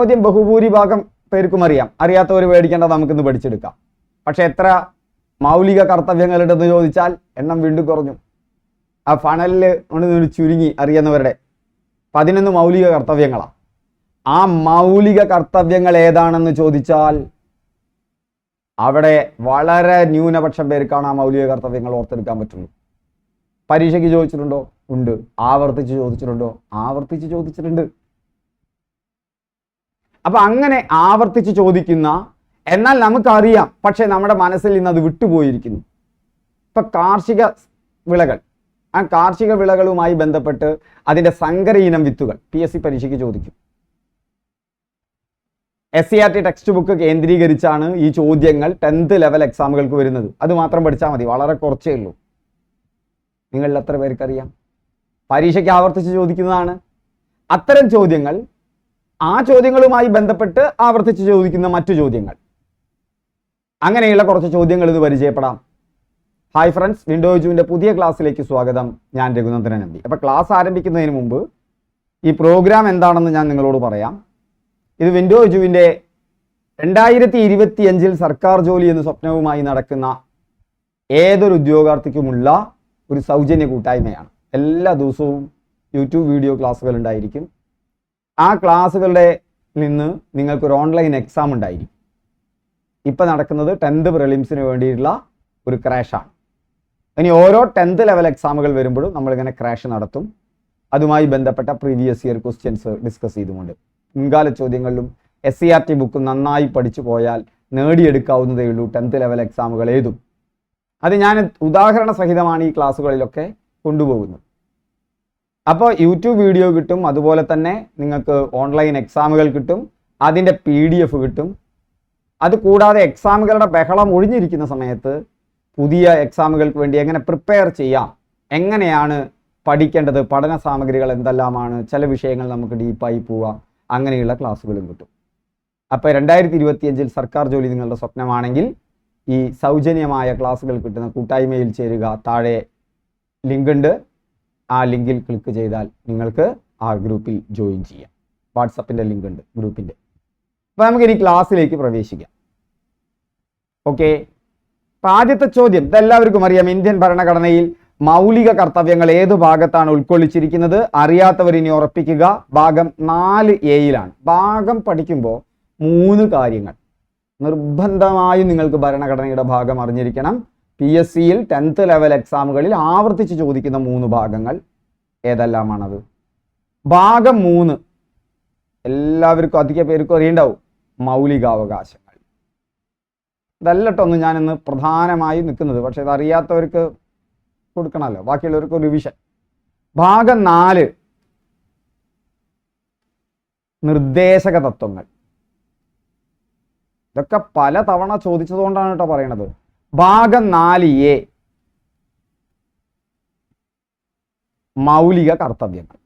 ചോദ്യം ബഹുഭൂരിഭാഗം പേർക്കും അറിയാം. അറിയാത്തവർ പേടിക്കേണ്ടത് നമുക്കിന്ന് പഠിച്ചെടുക്കാം. പക്ഷെ എത്ര മൗലിക കർത്തവ്യങ്ങളുണ്ടെന്ന് ചോദിച്ചാൽ എണ്ണം വീണ്ടും കുറഞ്ഞു. ആ ഫണലിൽ ഒന്ന് ചുരുങ്ങി അറിയുന്നവരുടെ 11 മൗലിക കർത്തവ്യങ്ങളാണ്. ആ മൗലിക കർത്തവ്യങ്ങൾ ഏതാണെന്ന് ചോദിച്ചാൽ അവിടെ വളരെ ന്യൂനപക്ഷം പേർക്കാണ് ആ മൗലിക കർത്തവ്യങ്ങൾ ഓർത്തെടുക്കാൻ പറ്റുള്ളൂ. പരീക്ഷയ്ക്ക് ചോദിച്ചിട്ടുണ്ടോ? ഉണ്ട്. ആവർത്തിച്ച് ചോദിച്ചിട്ടുണ്ടോ? ആവർത്തിച്ച് ചോദിച്ചിട്ടുണ്ട്. അപ്പൊ അങ്ങനെ ആവർത്തിച്ച് ചോദിക്കുന്ന, എന്നാൽ നമുക്കറിയാം പക്ഷെ നമ്മുടെ മനസ്സിൽ നിന്ന് അത് വിട്ടുപോയിരിക്കുന്നു. ഇപ്പൊ കാർഷിക വിളകൾ, ആ കാർഷിക വിളകളുമായി ബന്ധപ്പെട്ട് അതിന്റെ സങ്കര ഇനം വിത്തുകൾ PSC പരീക്ഷയ്ക്ക് ചോദിക്കും. SCERT ടെക്സ്റ്റ് ബുക്ക് കേന്ദ്രീകരിച്ചാണ് ഈ ചോദ്യങ്ങൾ 10th ലെവൽ എക്സാമുകൾക്ക് വരുന്നത്. അത് മാത്രം പഠിച്ചാൽ മതി, വളരെ കുറച്ചേ ഉള്ളൂ. നിങ്ങളിൽ എത്ര പേർക്കറിയാം? പരീക്ഷയ്ക്ക് ആവർത്തിച്ച് ചോദിക്കുന്നതാണ്. അത്തരം ചോദ്യങ്ങൾ, ആ ചോദ്യങ്ങളുമായി ബന്ധപ്പെട്ട് ആവർത്തിച്ച് ചോദിക്കുന്ന മറ്റു ചോദ്യങ്ങൾ, അങ്ങനെയുള്ള കുറച്ച് ചോദ്യങ്ങൾ ഇത് പരിചയപ്പെടാം. ഹായ് ഫ്രണ്ട്സ്, വിൻഡോജുവിൻ്റെ പുതിയ ക്ലാസ്സിലേക്ക് സ്വാഗതം. ഞാൻ രഘുനന്ദനൻ MD. അപ്പോൾ ക്ലാസ് ആരംഭിക്കുന്നതിന് മുമ്പ് ഈ പ്രോഗ്രാം എന്താണെന്ന് ഞാൻ നിങ്ങളോട് പറയാം. ഇത് വിൻഡോജുവിൻ്റെ 2025 സർക്കാർ ജോലി എന്ന സ്വപ്നവുമായി നടക്കുന്ന ഏതൊരു ഉദ്യോഗാർത്ഥിക്കുമുള്ള ഒരു സൗജന്യ കൂട്ടായ്മയാണ്. എല്ലാ ദിവസവും യൂട്യൂബ് വീഡിയോ ക്ലാസ്സുകൾ ഉണ്ടായിരിക്കും. ആ ക്ലാസ്സുകളുടെ നിന്ന് നിങ്ങൾക്കൊരു ഓൺലൈൻ എക്സാം ഉണ്ടായിരിക്കും. ഇപ്പം നടക്കുന്നത് 10th പ്രിലിംസിന് വേണ്ടിയിട്ടുള്ള ഒരു ക്രാഷാണ്. ഇനി ഓരോ 10th ലെവൽ എക്സാമുകൾ വരുമ്പോഴും നമ്മളിങ്ങനെ ക്രാഷ് നടത്തും. അതുമായി ബന്ധപ്പെട്ട പ്രീവിയസ് ഇയർ ക്വസ്റ്റ്യൻസ് ഡിസ്കസ് ചെയ്തുകൊണ്ട് മുൻകാല ചോദ്യങ്ങളിലും SCERT ബുക്ക് നന്നായി പഠിച്ചു പോയാൽ നേടിയെടുക്കാവുന്നതേ ഉള്ളൂ 10th ലെവൽ എക്സാമുകൾ ഏതും. അത് ഞാൻ ഉദാഹരണ സഹിതമാണ് ഈ ക്ലാസ്സുകളിലൊക്കെ കൊണ്ടുപോകുന്നത്. അപ്പോൾ യൂട്യൂബ് വീഡിയോ കിട്ടും, അതുപോലെ തന്നെ നിങ്ങൾക്ക് ഓൺലൈൻ എക്സാമുകൾ കിട്ടും, അതിൻ്റെ PDF കിട്ടും. അത് കൂടാതെ എക്സാമുകളുടെ ബഹളം ഒഴിഞ്ഞിരിക്കുന്ന സമയത്ത് പുതിയ എക്സാമുകൾക്ക് വേണ്ടി എങ്ങനെ പ്രിപ്പയർ ചെയ്യാം, എങ്ങനെയാണ് പഠിക്കേണ്ടത്, പഠന സാമഗ്രികൾ എന്തെല്ലാമാണ്, ചില വിഷയങ്ങൾ നമുക്ക് ഡീപ്പായി പോവാം, അങ്ങനെയുള്ള ക്ലാസ്സുകളും കിട്ടും. അപ്പോൾ 2025 സർക്കാർ ജോലി നിങ്ങളുടെ സ്വപ്നമാണെങ്കിൽ ഈ സൗജന്യമായ ക്ലാസ്സുകൾ കിട്ടുന്ന കൂട്ടായ്മയിൽ ചേരുക. താഴെ ലിങ്ക് ഉണ്ട്, ആ ലിങ്കിൽ ക്ലിക്ക് ചെയ്താൽ നിങ്ങൾക്ക് ആ ഗ്രൂപ്പിൽ ജോയിൻ ചെയ്യാം. വാട്സപ്പിൻ്റെ ലിങ്ക് ഉണ്ട് ഗ്രൂപ്പിൻ്റെ. അപ്പോൾ നമുക്ക് ഇനി ക്ലാസ്സിലേക്ക് പ്രവേശിക്കാം. ഓക്കെ, അപ്പോൾ ആദ്യത്തെ ചോദ്യം ഇതെല്ലാവർക്കും അറിയാം. ഇന്ത്യൻ ഭരണഘടനയിൽ മൗലിക കർത്തവ്യങ്ങൾ ഏതു ഭാഗത്താണ് ഉൾക്കൊള്ളിച്ചിരിക്കുന്നത്? അറിയാത്തവർ ഇനി ഉറപ്പിക്കുക. ഭാഗം 4A ഭാഗം പഠിക്കുമ്പോൾ 3 കാര്യങ്ങൾ നിർബന്ധമായും നിങ്ങൾക്ക് ഭരണഘടനയുടെ ഭാഗം അറിഞ്ഞിരിക്കണം. PSCയിൽ 10th ലെവൽ എക്സാമുകളിൽ ആവർത്തിച്ച് ചോദിക്കുന്ന 3 ഭാഗങ്ങൾ ഏതെല്ലാമാണത്? ഭാഗം 3 എല്ലാവർക്കും അധിക പേർക്കും അറിയണ്ടാവും. മൗലികാവകാശങ്ങൾ. ഇതല്ലട്ടൊന്നും ഞാനിന്ന് പ്രധാനമായും നിൽക്കുന്നത്, പക്ഷെ ഇതറിയാത്തവർക്ക് കൊടുക്കണമല്ലോ, ബാക്കിയുള്ളവർക്ക് റിവിഷൻ. ഭാഗം 4 നിർദ്ദേശക തത്വങ്ങൾ. ഇതൊക്കെ പല തവണ ചോദിച്ചതുകൊണ്ടാണ് കേട്ടോ പറയണത്. ഭാഗം 4A മൗലിക കർത്തവ്യങ്ങൾ.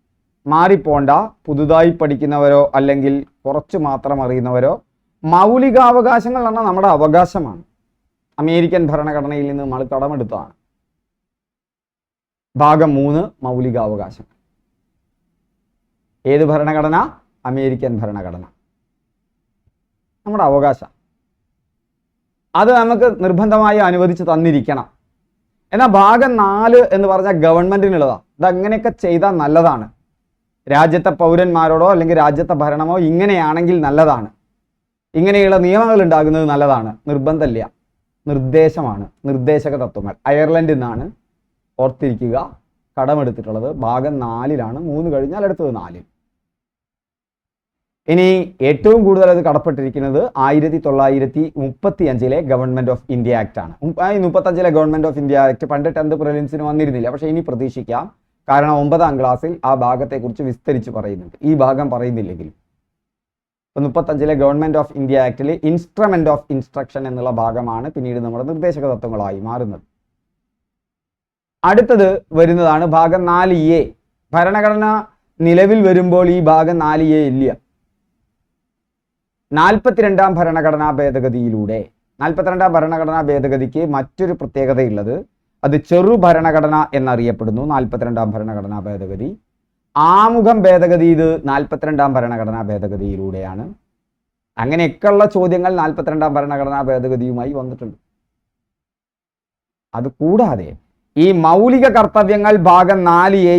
മാറിപ്പോണ്ട, പുതുതായി പഠിക്കുന്നവരോ അല്ലെങ്കിൽ കുറച്ച് മാത്രം അറിയുന്നവരോ, മൗലികാവകാശങ്ങൾ പറഞ്ഞാൽ നമ്മുടെ അവകാശമാണ്. അമേരിക്കൻ ഭരണഘടനയിൽ നിന്ന് നമ്മൾ കടമെടുത്തതാണ്. ഭാഗം 3 മൗലികാവകാശങ്ങൾ. ഏത് ഭരണഘടന? അമേരിക്കൻ ഭരണഘടന. നമ്മുടെ അവകാശം അത് നമുക്ക് നിർബന്ധമായി അനുവദിച്ച് തന്നിരിക്കണം. എന്നാൽ ഭാഗം 4 എന്ന് പറഞ്ഞാൽ ഗവൺമെന്റിനുള്ളതാണ്. ഇതങ്ങനെയൊക്കെ ചെയ്താൽ നല്ലതാണ്. രാജ്യത്തെ പൗരന്മാരോടോ അല്ലെങ്കിൽ രാജ്യത്തെ ഭരണമോ ഇങ്ങനെയാണെങ്കിൽ നല്ലതാണ്, ഇങ്ങനെയുള്ള നിയമങ്ങൾ ഉണ്ടാകുന്നത് നല്ലതാണ്. നിർബന്ധമില്ല, നിർദ്ദേശമാണ്. നിർദ്ദേശക തത്വങ്ങൾ അയർലൻഡിൽ നിന്നാണ്, ഓർത്തിരിക്കുക. കടമെടുത്തിട്ടുള്ളത് ഭാഗം 4 3 കഴിഞ്ഞാൽ അടുത്തത് 4. ഇനി ഏറ്റവും കൂടുതൽ അത് കടപ്പെട്ടിരിക്കുന്നത് 1935 ഗവൺമെന്റ് ഓഫ് ഇന്ത്യ ആക്ട് ആണ്. 35 ഗവൺമെന്റ് ഓഫ് ഇന്ത്യ ആക്ട് പണ്ട് 10th പ്രിലിംസിന് വന്നിരുന്നില്ല, പക്ഷേ ഇനി പ്രതീക്ഷിക്കാം. കാരണം 9ാം ക്ലാസ്സിൽ ആ ഭാഗത്തെക്കുറിച്ച് വിസ്തരിച്ച് പറയുന്നുണ്ട്. ഈ ഭാഗം പറയുന്നില്ലെങ്കിലും 35 ഗവൺമെന്റ് ഓഫ് ഇന്ത്യ ആക്ടിൽ ഇൻസ്ട്രുമെന്റ് ഓഫ് ഇൻസ്ട്രക്ഷൻ എന്നുള്ള ഭാഗമാണ് പിന്നീട് നമ്മുടെ നിർദ്ദേശക തത്വങ്ങളായി മാറുന്നത്. അടുത്തത് വരുന്നതാണ് ഭാഗം 4A. ഭരണഘടന നിലവിൽ വരുമ്പോൾ ഈ ഭാഗം 4A ഇല്ല. 42ാം ഭരണഘടനാ ഭേദഗതിയിലൂടെ 42ാം ഭരണഘടനാ ഭേദഗതിക്ക് മറ്റൊരു പ്രത്യേകതയുള്ളത്, അത് ചെറു ഭരണഘടന എന്നറിയപ്പെടുന്നു. 42ാം ഭരണഘടനാ ഭേദഗതി. ആമുഖം ഭേദഗതി ഇത് 42ാം ഭരണഘടനാ ഭേദഗതിയിലൂടെയാണ്. അങ്ങനെയൊക്കെയുള്ള ചോദ്യങ്ങൾ 42ാം ഭരണഘടനാ ഭേദഗതിയുമായി വന്നിട്ടുണ്ട്. അതുകൂടാതെ ഈ മൗലിക കർത്തവ്യങ്ങൾ ഭാഗം 4A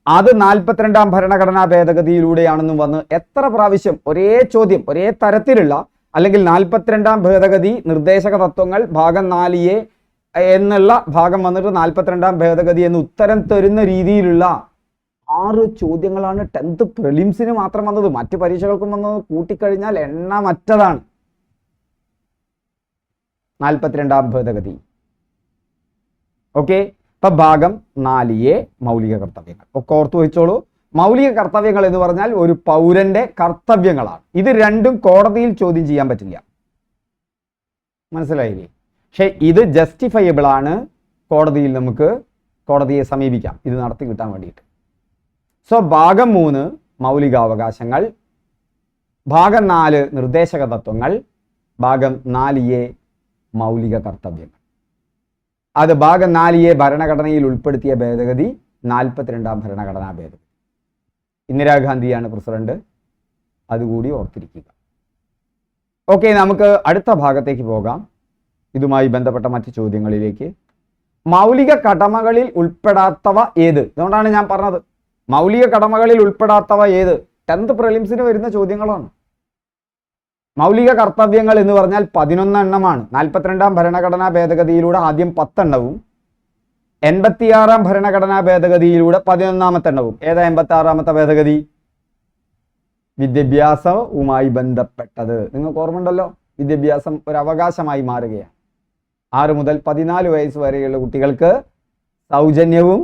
അത് 42ാം ഭരണഘടനാ ഭേദഗതിയിലൂടെയാണെന്നും വന്ന് എത്ര പ്രാവശ്യം ഒരേ ചോദ്യം ഒരേ തരത്തിലുള്ള, അല്ലെങ്കിൽ 42ാം ഭേദഗതി നിർദ്ദേശക തത്വങ്ങൾ ഭാഗം 4A എന്നുള്ള ഭാഗം വന്നിട്ട് 42ാം ഭേദഗതി എന്ന് ഉത്തരം തരുന്ന രീതിയിലുള്ള 6 ചോദ്യങ്ങളാണ് 10th പ്രിലിംസിന് മാത്രം വന്നത്. മറ്റ് പരീക്ഷകൾക്കും വന്നത് കൂട്ടിക്കഴിഞ്ഞാൽ എണ്ണമറ്റതാണ്. 42ാം ഭേദഗതി. ഓക്കെ, ഇപ്പൊ ഭാഗം 4A മൗലിക കർത്തവ്യങ്ങൾ ഒക്കെ ഓർത്തു വെച്ചോളൂ. മൗലിക കർത്തവ്യങ്ങൾ എന്ന് പറഞ്ഞാൽ ഒരു പൗരന്റെ കർത്തവ്യങ്ങളാണ്. ഇത് രണ്ടും കോടതിയിൽ ചോദ്യം ചെയ്യാൻ പറ്റില്ല, മനസ്സിലായില്ലേ? പക്ഷെ ഇത് ജസ്റ്റിഫയബിൾ ആണ്. കോടതിയിൽ നമുക്ക് കോടതിയെ സമീപിക്കാം ഇത് നടത്തി കിട്ടാൻ വേണ്ടിയിട്ട്. സോ ഭാഗം 3 മൗലികാവകാശങ്ങൾ, ഭാഗം 4 നിർദ്ദേശക തത്വങ്ങൾ, ഭാഗം 4A മൗലിക കർത്തവ്യങ്ങൾ. അത് ഭാഗം 4A ഭരണഘടനയിൽ ഉൾപ്പെടുത്തിയ ഭേദഗതി 42ാം ഭരണഘടനാ ഭേദഗതി. ഇന്ദിരാഗാന്ധിയാണ് പ്രസിഡന്റ്, അതുകൂടി ഓർത്തിരിക്കുക. ഓക്കെ, നമുക്ക് അടുത്ത ഭാഗത്തേക്ക് പോകാം. ഇതുമായി ബന്ധപ്പെട്ട മറ്റ് ചോദ്യങ്ങളിലേക്ക്. മൗലിക കടമകളിൽ ഉൾപ്പെടാത്തവ ഏത്? അതുകൊണ്ടാണ് ഞാൻ പറഞ്ഞത് മൗലിക കടമകളിൽ ഉൾപ്പെടാത്തവ ഏത്? 10th പ്രിലിംസിന് വരുന്ന ചോദ്യങ്ങളാണ്. മൗലിക കർത്തവ്യങ്ങൾ എന്ന് പറഞ്ഞാൽ 11 എണ്ണമാണ്. 42ാം ഭരണഘടനാ ഭേദഗതിയിലൂടെ ആദ്യം 10 എണ്ണവും 86ാം ഭരണഘടനാ ഭേദഗതിയിലൂടെ 11ാമത്തെ എണ്ണവും. ഏതാ 86ാമത്തെ ഭേദഗതി? വിദ്യാഭ്യാസവുമായി ബന്ധപ്പെട്ടത്. നിങ്ങൾക്ക് ഓർമ്മയുണ്ടല്ലോ, വിദ്യാഭ്യാസം ഒരു അവകാശമായി മാറുകയാണ്. 6 മുതൽ 14 വയസ്സ് വരെയുള്ള കുട്ടികൾക്ക് സൗജന്യവും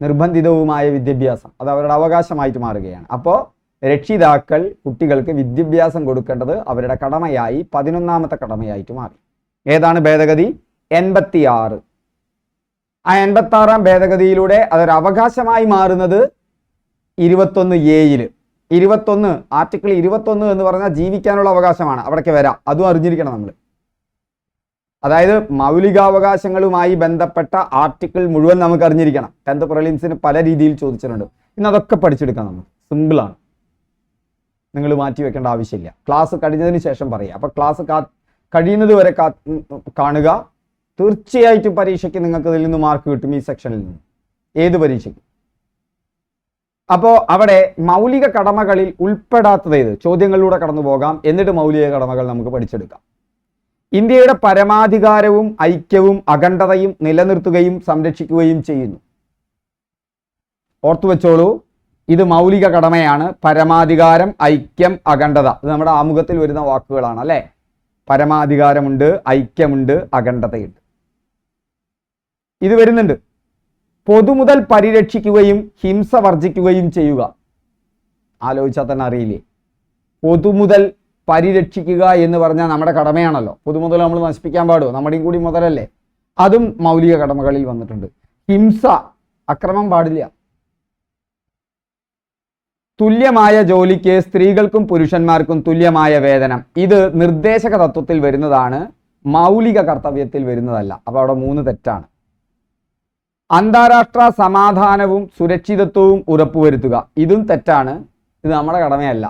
നിർബന്ധിതവുമായ വിദ്യാഭ്യാസം അത് അവരുടെ അവകാശമായിട്ട് മാറുകയാണ്. അപ്പോൾ രക്ഷിതാക്കൾ കുട്ടികൾക്ക് വിദ്യാഭ്യാസം കൊടുക്കേണ്ടത് അവരുടെ കടമയായി 11ാമത്തെ കടമയായിട്ട് മാറി. ഏതാണ് ഭേദഗതി? 86. ആ 86ാം ഭേദഗതിയിലൂടെ അതൊരു അവകാശമായി മാറുന്നത് 21A. 21 ആർട്ടിക്കിൾ 21 എന്ന് പറഞ്ഞാൽ ജീവിക്കാനുള്ള അവകാശമാണ്. അവിടേക്ക് വരാം, അതും അറിഞ്ഞിരിക്കണം നമ്മൾ. അതായത് മൗലികാവകാശങ്ങളുമായി ബന്ധപ്പെട്ട ആർട്ടിക്കിൾ മുഴുവൻ നമുക്ക് അറിഞ്ഞിരിക്കണം. 10th പ്രിലിംസിന് പല രീതിയിൽ ചോദിച്ചിട്ടുണ്ട്. ഇന്ന് അതൊക്കെ പഠിച്ചെടുക്കാം. നമുക്ക് സിമ്പിളാണ്, നിങ്ങൾ മാറ്റി വെക്കേണ്ട ആവശ്യമില്ല. ക്ലാസ് കഴിഞ്ഞതിന് ശേഷം പറയാം. അപ്പോൾ ക്ലാസ് കഴിയുന്നത് വരെ കാണുക. തീർച്ചയായിട്ടും പരീക്ഷയ്ക്ക് നിങ്ങൾക്ക് ഇതിൽ നിന്ന് മാർക്ക് കിട്ടും, ഈ സെക്ഷനിൽ നിന്ന്, ഏത് പരീക്ഷയ്ക്ക്. അപ്പോൾ അവിടെ മൗലിക കടമകളിൽ ഉൾപ്പെടാത്തത് ഏത്? ചോദ്യങ്ങളിലൂടെ കടന്നു പോകാം, എന്നിട്ട് മൗലിക കടമകൾ നമുക്ക് പഠിച്ചെടുക്കാം. ഇന്ത്യയുടെ പരമാധികാരവും ഐക്യവും അഖണ്ഡതയും നിലനിർത്തുകയും സംരക്ഷിക്കുകയും ചെയ്യുന്നു. ഓർത്തുവെച്ചോളൂ, ഇത് മൗലിക കടമയാണ്. പരമാധികാരം, ഐക്യം, അഖണ്ഡത, ഇത് നമ്മുടെ ആമുഖത്തിൽ വരുന്ന വാക്കുകളാണ് അല്ലേ? പരമാധികാരമുണ്ട്, ഐക്യമുണ്ട്, അഖണ്ഡതയുണ്ട്, ഇത് വരുന്നുണ്ട്. പൊതുമുതൽ പരിരക്ഷിക്കുകയും ഹിംസ വർജിക്കുകയും ചെയ്യുക. ആലോചിച്ചാൽ തന്നെ അറിയില്ലേ, പൊതുമുതൽ പരിരക്ഷിക്കുക എന്ന് പറഞ്ഞാൽ നമ്മുടെ കടമയാണല്ലോ. പൊതുമുതൽ നമ്മൾ നശിപ്പിക്കാൻ പാടുമോ? നമ്മുടെയും കൂടി മുതലല്ലേ? അതും മൗലിക കടമകളിൽ വന്നിട്ടുണ്ട്. ഹിംസ, അക്രമം പാടില്ല. തുല്യമായ ജോലിക്ക് സ്ത്രീകൾക്കും പുരുഷന്മാർക്കും തുല്യമായ വേതനം, ഇത് നിർദ്ദേശക തത്വത്തിൽ വരുന്നതാണ്, മൗലിക കർത്തവ്യത്തിൽ വരുന്നതല്ല. അപ്പോൾ അവിടെ 3 തെറ്റാണ്. അന്താരാഷ്ട്ര സമാധാനവും സുരക്ഷിതത്വവും ഉറപ്പുവരുത്തുക, ഇതും തെറ്റാണ്. ഇത് നമ്മുടെ കടമയല്ല.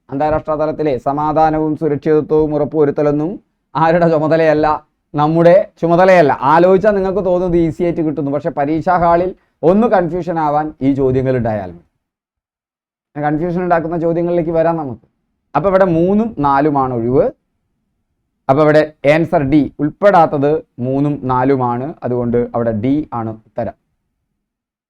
അന്താരാഷ്ട്ര തലത്തിലെ സമാധാനവും സുരക്ഷിതത്വവും ഉറപ്പുവരുത്തലൊന്നും ആരുടെ ചുമതലയല്ല? നമ്മുടെ ചുമതലയല്ല. ആലോചിച്ചാൽ നിങ്ങൾക്ക് തോന്നുന്നത് ഈസി ആയിട്ട് കിട്ടുന്നു. പക്ഷെ പരീക്ഷാ ഹാളിൽ ഒന്ന് കൺഫ്യൂഷൻ ആവാൻ ഈ ചോദ്യങ്ങൾ ഉണ്ടായാൽ, കൺഫ്യൂഷൻ ഉണ്ടാക്കുന്ന ചോദ്യങ്ങളിലേക്ക് വരാം നമുക്ക്. അപ്പോൾ ഇവിടെ 3ഉം 4ഉമാണ് ഒഴിവ്. അപ്പോൾ ഇവിടെ ആൻസർ ഡി, ഉൾപ്പെടാത്തത് 3ഉം 4ഉമാണ്. അതുകൊണ്ട് അവിടെ ഡി ആണ് ഉത്തരം.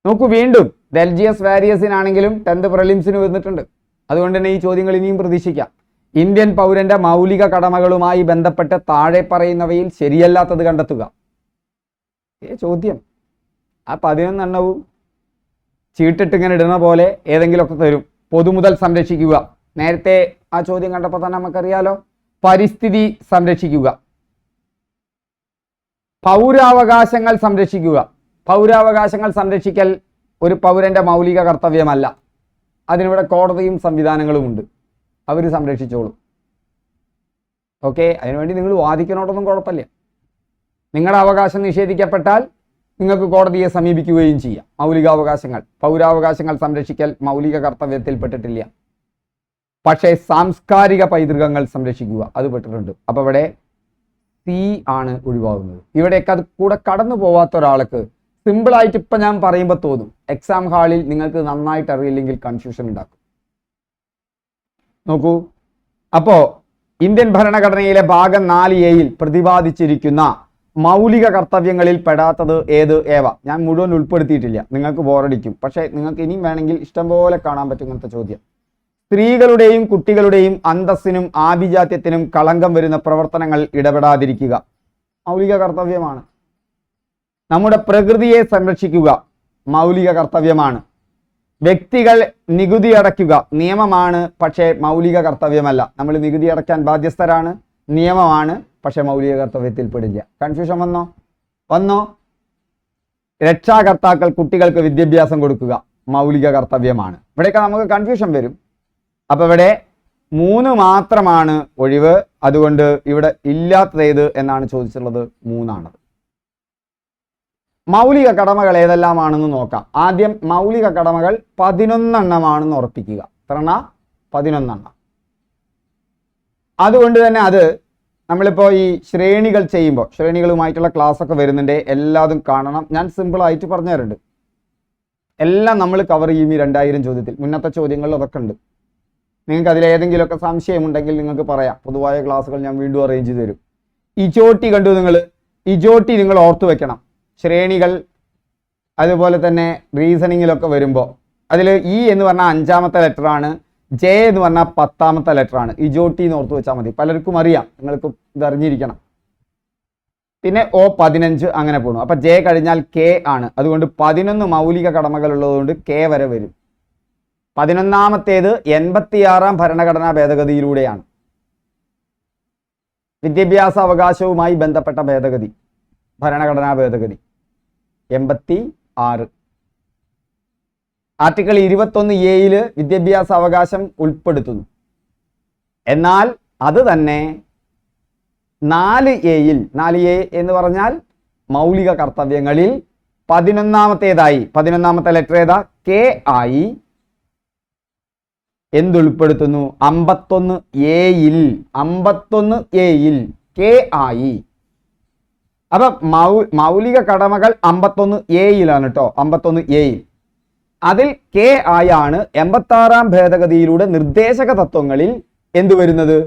നോക്കൂ, വീണ്ടും LGS വാരിയസിനാണെങ്കിലും 10th പ്രിലിംസിന് വന്നിട്ടുണ്ട്. അതുകൊണ്ട് തന്നെ ഈ ചോദ്യങ്ങൾ ഇനിയും പ്രതീക്ഷിക്കാം. ഇന്ത്യൻ പൗരന്റെ മൗലിക കടമകളുമായി ബന്ധപ്പെട്ട് താഴെ പറയുന്നവയിൽ ശരിയല്ലാത്തത് കണ്ടെത്തുക. ചോദ്യം ആ 11 എണ്ണവും ചീട്ടിട്ട് ഇങ്ങനെ ഇടുന്ന പോലെ ഏതെങ്കിലുമൊക്കെ തരും. പൊതുമുതൽ സംരക്ഷിക്കുക, നേരത്തെ ആ ചോദ്യം കണ്ടപ്പോൾ തന്നെ നമുക്കറിയാലോ. പരിസ്ഥിതി സംരക്ഷിക്കുക, പൗരാവകാശങ്ങൾ സംരക്ഷിക്കുക. പൗരാവകാശങ്ങൾ സംരക്ഷിക്കൽ ഒരു പൗരന്റെ മൗലിക കർത്തവ്യമല്ല. അതിനിവിടെ കോടതിയും സംവിധാനങ്ങളുമുണ്ട്, അവർ സംരക്ഷിച്ചോളും. ഓക്കെ, അതിനുവേണ്ടി നിങ്ങൾ വാദിക്കണോട്ടൊന്നും കുഴപ്പമില്ല. നിങ്ങളുടെ അവകാശം നിഷേധിക്കപ്പെട്ടാൽ നിങ്ങൾക്ക് കോടതിയെ സമീപിക്കുകയും ചെയ്യാം. മൗലികാവകാശങ്ങൾ, പൗരാവകാശങ്ങൾ സംരക്ഷിക്കൽ മൗലിക കർത്തവ്യത്തിൽപ്പെട്ടിട്ടില്ല. പക്ഷേ സാംസ്കാരിക പൈതൃകങ്ങൾ സംരക്ഷിക്കുക അത് പെട്ടിട്ടുണ്ട്. അപ്പോൾ ഇവിടെ സി ആണ് ഒഴിവാകുന്നത്. ഇവിടെയൊക്കെ അത് കൂടെ കടന്നു പോവാത്ത ഒരാൾക്ക് സിമ്പിളായിട്ട് ഇപ്പം ഞാൻ പറയുമ്പോൾ തോന്നും, എക്സാം ഹാളിൽ നിങ്ങൾക്ക് നന്നായിട്ട് അറിയില്ലെങ്കിൽ കൺഫ്യൂഷൻ ഉണ്ടാക്കും. നോക്കൂ, അപ്പോൾ ഇന്ത്യൻ ഭരണഘടനയിലെ ഭാഗം 4A പ്രതിപാദിച്ചിരിക്കുന്ന മൗലിക കർത്തവ്യങ്ങളിൽ പെടാത്തത് ഏത്? ഏവ. ഞാൻ മുഴുവൻ ഉൾപ്പെടുത്തിയിട്ടില്ല, നിങ്ങൾക്ക് ബോറടിക്കും. പക്ഷേ നിങ്ങൾക്ക് ഇനിയും വേണമെങ്കിൽ ഇഷ്ടംപോലെ കാണാൻ പറ്റും ഇങ്ങനത്തെ ചോദ്യം. സ്ത്രീകളുടെയും കുട്ടികളുടെയും അന്തസ്സിനും ആഭിജാത്യത്തിനും കളങ്കം വരുന്ന പ്രവർത്തനങ്ങൾ ഇടപെടാതിരിക്കുക മൗലിക കർത്തവ്യമാണ്. നമ്മുടെ പ്രകൃതിയെ സംരക്ഷിക്കുക മൗലിക കർത്തവ്യമാണ്. വ്യക്തികൾ നികുതി അടയ്ക്കുക നിയമമാണ്, പക്ഷേ മൗലിക കർത്തവ്യമല്ല. നമ്മൾ നികുതി അടയ്ക്കാൻ ബാധ്യസ്ഥരാണ്, നിയമമാണ്, പക്ഷേ മൗലിക കർത്തവ്യത്തിൽ പെടില്ല. കൺഫ്യൂഷൻ വന്നോ? രക്ഷാകർത്താക്കൾ കുട്ടികൾക്ക് വിദ്യാഭ്യാസം കൊടുക്കുക മൗലിക കർത്തവ്യമാണ്. ഇവിടെയൊക്കെ നമുക്ക് കൺഫ്യൂഷൻ വരും. അപ്പോൾ ഇവിടെ 3 മാത്രമാണ് ഒഴിവ്. അതുകൊണ്ട് ഇവിടെ ഇല്ലാത്തത് എന്നാണ് ചോദിച്ചിട്ടുള്ളത്, 3 മൗലിക കടമകൾ ഏതെല്ലാമാണെന്ന് നോക്കാം. ആദ്യം മൗലിക കടമകൾ 11 ഉറപ്പിക്കുക. എത്ര? 11. അതുകൊണ്ട് തന്നെ അത് നമ്മളിപ്പോൾ ഈ ശ്രേണികൾ ചെയ്യുമ്പോൾ, ശ്രേണികളുമായിട്ടുള്ള ക്ലാസ് ഒക്കെ വരുന്നുണ്ട്, എല്ലാതും കാണണം. ഞാൻ സിമ്പിളായിട്ട് പറഞ്ഞു തരുന്നുണ്ട്. എല്ലാം നമ്മൾ കവർ ചെയ്യും ഈ 2000 ചോദ്യത്തിൽ. മുന്നത്തെ ചോദ്യങ്ങളിൽ അതൊക്കെ ഉണ്ട്. നിങ്ങൾക്ക് അതിലേതെങ്കിലുമൊക്കെ സംശയമുണ്ടെങ്കിൽ നിങ്ങൾക്ക് പറയാം. പൊതുവായ ക്ലാസ്സുകൾ ഞാൻ വീണ്ടും അറേഞ്ച് ചെയ്ത് തരും. ഇജോട്ടി കണ്ടു നിങ്ങൾ. ഇജോട്ടി നിങ്ങൾ ഓർത്തു വെക്കണം. ശ്രേണികൾ അതുപോലെ തന്നെ റീസണിങ്ങിലൊക്കെ വരുമ്പോൾ അതിൽ ഇ എന്ന് പറഞ്ഞാൽ 5ാമത്തെ ലെറ്ററാണ്, ജെ എന്ന് പറഞ്ഞാൽ 10ാമത്തെ ലെറ്ററാണ്. ഇജോട്ടി എന്ന് ഓർത്ത് വെച്ചാൽ മതി. പലർക്കും അറിയാം, നിങ്ങൾക്ക് ഇത് അറിഞ്ഞിരിക്കണം. പിന്നെ O15 അങ്ങനെ പോകണം. അപ്പം ജെ കഴിഞ്ഞാൽ കെ ആണ്. അതുകൊണ്ട് 11 മൗലിക കടമകൾ ഉള്ളതുകൊണ്ട് കെ വരെ വരും. 11ാമത്തേത് 86ാം ഭരണഘടനാ ഭേദഗതിയിലൂടെയാണ്. വിദ്യാഭ്യാസ അവകാശവുമായി ബന്ധപ്പെട്ട ഭേദഗതി, ഭരണഘടനാ ഭേദഗതി 86. ആർട്ടിക്കിൾ 21A വിദ്യാഭ്യാസ അവകാശം ഉൾപ്പെടുത്തുന്നു. എന്നാൽ അത് തന്നെ 4A എന്ന് പറഞ്ഞാൽ മൗലിക കർത്തവ്യങ്ങളിൽ 11ാമത്തേതായി, 11ാമത്തെ ലെറ്റർ ഏതാ? കെ ആയി എന്തുൾപ്പെടുത്തുന്നു? 51A കെ ആയി. അപ്പൊ മൗലിക കടമകൾ 51A കേട്ടോ. 51A അതിൽ കെ ആയാണ് 86ാം ഭേദഗതിയിലൂടെ നിർദ്ദേശക തത്വങ്ങളിൽ എന്തു വരുന്നത്?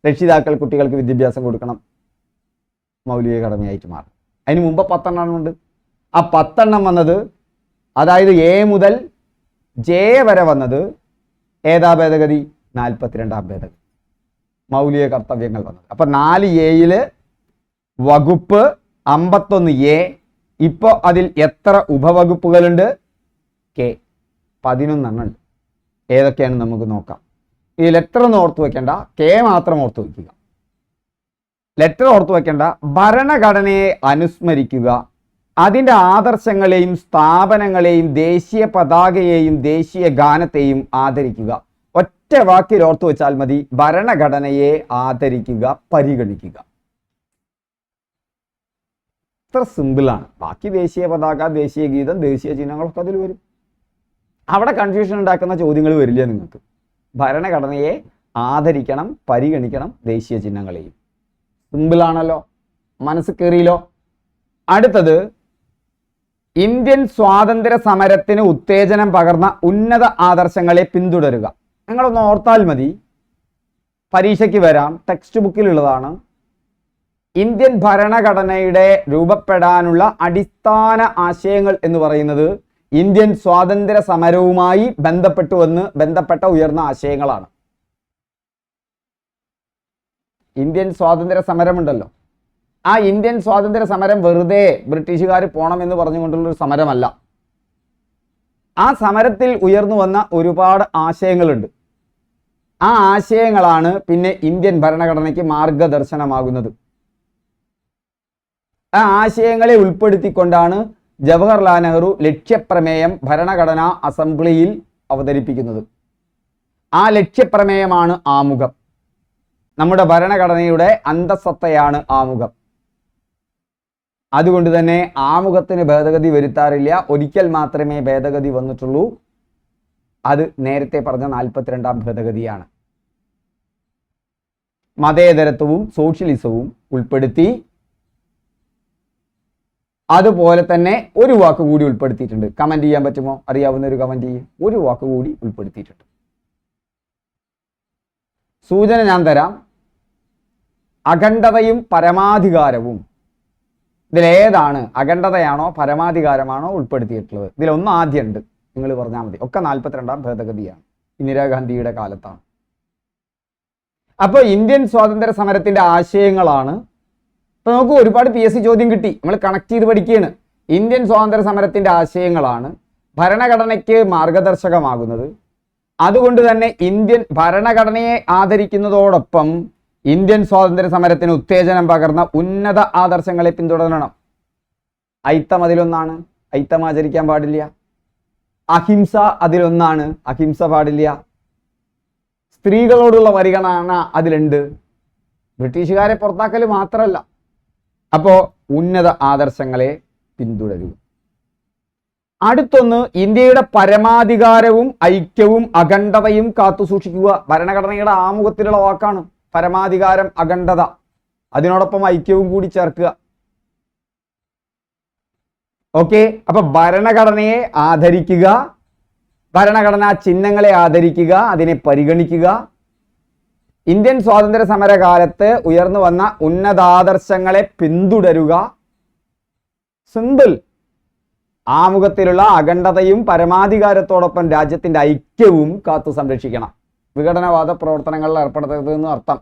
രക്ഷിതാക്കൾ കുട്ടികൾക്ക് വിദ്യാഭ്യാസം കൊടുക്കണം മൗലിക കടമയായിട്ട് മാറും. അതിന് മുമ്പ് 10 ഉണ്ട്. ആ 10 വന്നത്, അതായത് എ മുതൽ ജെ വരെ വന്നത് ഏതാ ഭേദഗതി? 42ാം ഭേദഗതി, മൗലിക കർത്തവ്യങ്ങൾ വന്നത്. അപ്പൊ 4A വകുപ്പ് 51A. ഇപ്പോൾ അതിൽ എത്ര ഉപവകുപ്പുകളുണ്ട്? കെ 11 ഉണ്ട്. ഏതൊക്കെയാണ് നമുക്ക് നോക്കാം. ഈ ലെറ്റർ ഒന്നും ഓർത്തു വെക്കേണ്ട, കെ മാത്രം ഓർത്തു വയ്ക്കുക. ലെറ്റർ ഓർത്തു വെക്കേണ്ട. ഭരണഘടനയെ അനുസ്മരിക്കുക, അതിൻ്റെ ആദർശങ്ങളെയും സ്ഥാപനങ്ങളെയും ദേശീയ പതാകയെയും ദേശീയ ഗാനത്തെയും ആദരിക്കുക. ഒറ്റ വാക്കിൽ ഓർത്തു വെച്ചാൽ മതി, ഭരണഘടനയെ ആദരിക്കുക, പരിഗണിക്കുക. ഇത്ര സിമ്പിളാണ്. ബാക്കി ദേശീയ പതാക, ദേശീയ ഗീതം, ദേശീയ ചിഹ്നങ്ങളൊക്കെ അതിൽ വരും. അവിടെ കൺഫ്യൂഷൻ ഉണ്ടാക്കുന്ന ചോദ്യങ്ങൾ വരില്ല നിങ്ങൾക്ക്. ഭരണഘടനയെ ആദരിക്കണം, പരിഗണിക്കണം, ദേശീയ ചിഹ്നങ്ങളെയും. സിമ്പിളാണല്ലോ, മനസ്സ് കയറിയല്ലോ. അടുത്തത്, ഇന്ത്യൻ സ്വാതന്ത്ര്യ സമരത്തിന് ഉത്തേജനം പകർന്ന ഉന്നത ആദർശങ്ങളെ പിന്തുടരുക. നിങ്ങളൊന്ന് ഓർത്താൽ മതി, പരീക്ഷയ്ക്ക് വരാം, ടെക്സ്റ്റ് ബുക്കിലുള്ളതാണ്. ഇന്ത്യൻ ഭരണഘടനയുടെ രൂപപ്പെടാനുള്ള അടിസ്ഥാന ആശയങ്ങൾ എന്ന് പറയുന്നത് ഇന്ത്യൻ സ്വാതന്ത്ര്യ സമരവുമായി ബന്ധപ്പെട്ട ഉയർന്ന ആശയങ്ങളാണ്. ഇന്ത്യൻ സ്വാതന്ത്ര്യ സമരമുണ്ടല്ലോ, ആ ഇന്ത്യൻ സ്വാതന്ത്ര്യ സമരം വെറുതെ ബ്രിട്ടീഷുകാർ പോണം എന്ന് പറഞ്ഞുകൊണ്ടുള്ളൊരു സമരമല്ല. ആ സമരത്തിൽ ഉയർന്നു വന്ന ഒരുപാട് ആശയങ്ങളുണ്ട്. ആ ആശയങ്ങളാണ് പിന്നെ ഇന്ത്യൻ ഭരണഘടനയ്ക്ക് മാർഗദർശനമാകുന്നത്. ആ ആശയങ്ങളെ ഉൾപ്പെടുത്തിക്കൊണ്ടാണ് ജവഹർലാൽ നെഹ്റു ലക്ഷ്യപ്രമേയം ഭരണഘടനാ അസംബ്ലിയിൽ അവതരിപ്പിക്കുന്നത്. ആ ലക്ഷ്യപ്രമേയമാണ് ആമുഖം. നമ്മുടെ ഭരണഘടനയുടെ അന്തസ്സത്തയാണ് ആമുഖം. അതുകൊണ്ട് തന്നെ ആമുഖത്തിന് ഭേദഗതി വരുത്താറില്ല. ഒരിക്കൽ മാത്രമേ ഭേദഗതി വന്നിട്ടുള്ളൂ. അത് നേരത്തെ പറഞ്ഞ 42ാം ഭേദഗതിയാണ്. മതേതരത്വവും സോഷ്യലിസവും ഉൾപ്പെടുത്തി. അതുപോലെ തന്നെ ഒരു വാക്ക് കൂടി ഉൾപ്പെടുത്തിയിട്ടുണ്ട്. കമന്റ് ചെയ്യാൻ പറ്റുമോ? അറിയാവുന്ന ഒരു കമന്റ് ചെയ്യും. ഒരു വാക്ക് കൂടി ഉൾപ്പെടുത്തിയിട്ടുണ്ട്. സൂചന ഞാൻ തരാം. അഖണ്ഡതയും പരമാധികാരവും. ഇതിലേതാണ് അഖണ്ഡതയാണോ പരമാധികാരമാണോ ഉൾപ്പെടുത്തിയിട്ടുള്ളത്? ഇതിലൊന്നും ആദ്യം ഉണ്ട്, നിങ്ങൾ പറഞ്ഞാൽ മതി. ഒക്കെ 42ാം ഭേദഗതിയാണ്, ഇന്ദിരാഗാന്ധിയുടെ കാലത്താണ്. അപ്പോൾ ഇന്ത്യൻ സ്വാതന്ത്ര്യ സമരത്തിന്റെ ആശയങ്ങളാണ്. ഇപ്പൊ നമുക്ക് ഒരുപാട് PSC ചോദ്യം കിട്ടി, നമ്മൾ കണക്ട് ചെയ്ത് പഠിക്കുകയാണ്. ഇന്ത്യൻ സ്വാതന്ത്ര്യ സമരത്തിന്റെ ആശയങ്ങളാണ് ഭരണഘടനയ്ക്ക് മാർഗദർശകമാകുന്നത്. അതുകൊണ്ട് തന്നെ ഇന്ത്യൻ ഭരണഘടനയെ ആദരിക്കുന്നതോടൊപ്പം ഇന്ത്യൻ സ്വാതന്ത്ര്യ സമരത്തിന് ഉത്തേജനം പകർന്ന ഉന്നത ആദർശങ്ങളെ പിന്തുടരണം. ഐത്തം അതിലൊന്നാണ്, ഐത്തം ആചരിക്കാൻ പാടില്ല. അഹിംസ അതിലൊന്നാണ്, അഹിംസ പാടില്ല. സ്ത്രീകളോടുള്ള പരിഗണന അതിലുണ്ട്. ബ്രിട്ടീഷുകാരെ പുറത്താക്കൽ മാത്രമല്ല. അപ്പോ ഉന്നത ആദർശങ്ങളെ പിന്തുടരുക. അടുത്തൊന്ന്, ഇന്ത്യയുടെ പരമാധികാരവും ഐക്യവും അഖണ്ഡതയും കാത്തുസൂക്ഷിക്കുക. ഭരണഘടനയുടെ ആമുഖത്തിലുള്ള വാക്കാണ് പരമാധികാരം, അഖണ്ഡത. അതിനോടൊപ്പം ഐക്യവും കൂടി ചേർക്കുക. ഓക്കെ. അപ്പൊ ഭരണഘടനയെ ആദരിക്കുക, ഭരണഘടനാ ചിഹ്നങ്ങളെ ആദരിക്കുക, അതിനെ പരിഗണിക്കുക. ഇന്ത്യൻ സ്വാതന്ത്ര്യ സമരകാലത്ത് ഉയർന്നു വന്ന ഉന്നതാദർശങ്ങളെ പിന്തുടരുക. സിമ്പിൾ. ആമുഖത്തിലുള്ള അഖണ്ഡതയും പരമാധികാരത്തോടൊപ്പം രാജ്യത്തിന്റെ ഐക്യവും കാത്തു സംരക്ഷിക്കണം. വിഘടനവാദ പ്രവർത്തനങ്ങളിൽ ഏർപ്പെടുത്തരുതെന്ന് അർത്ഥം.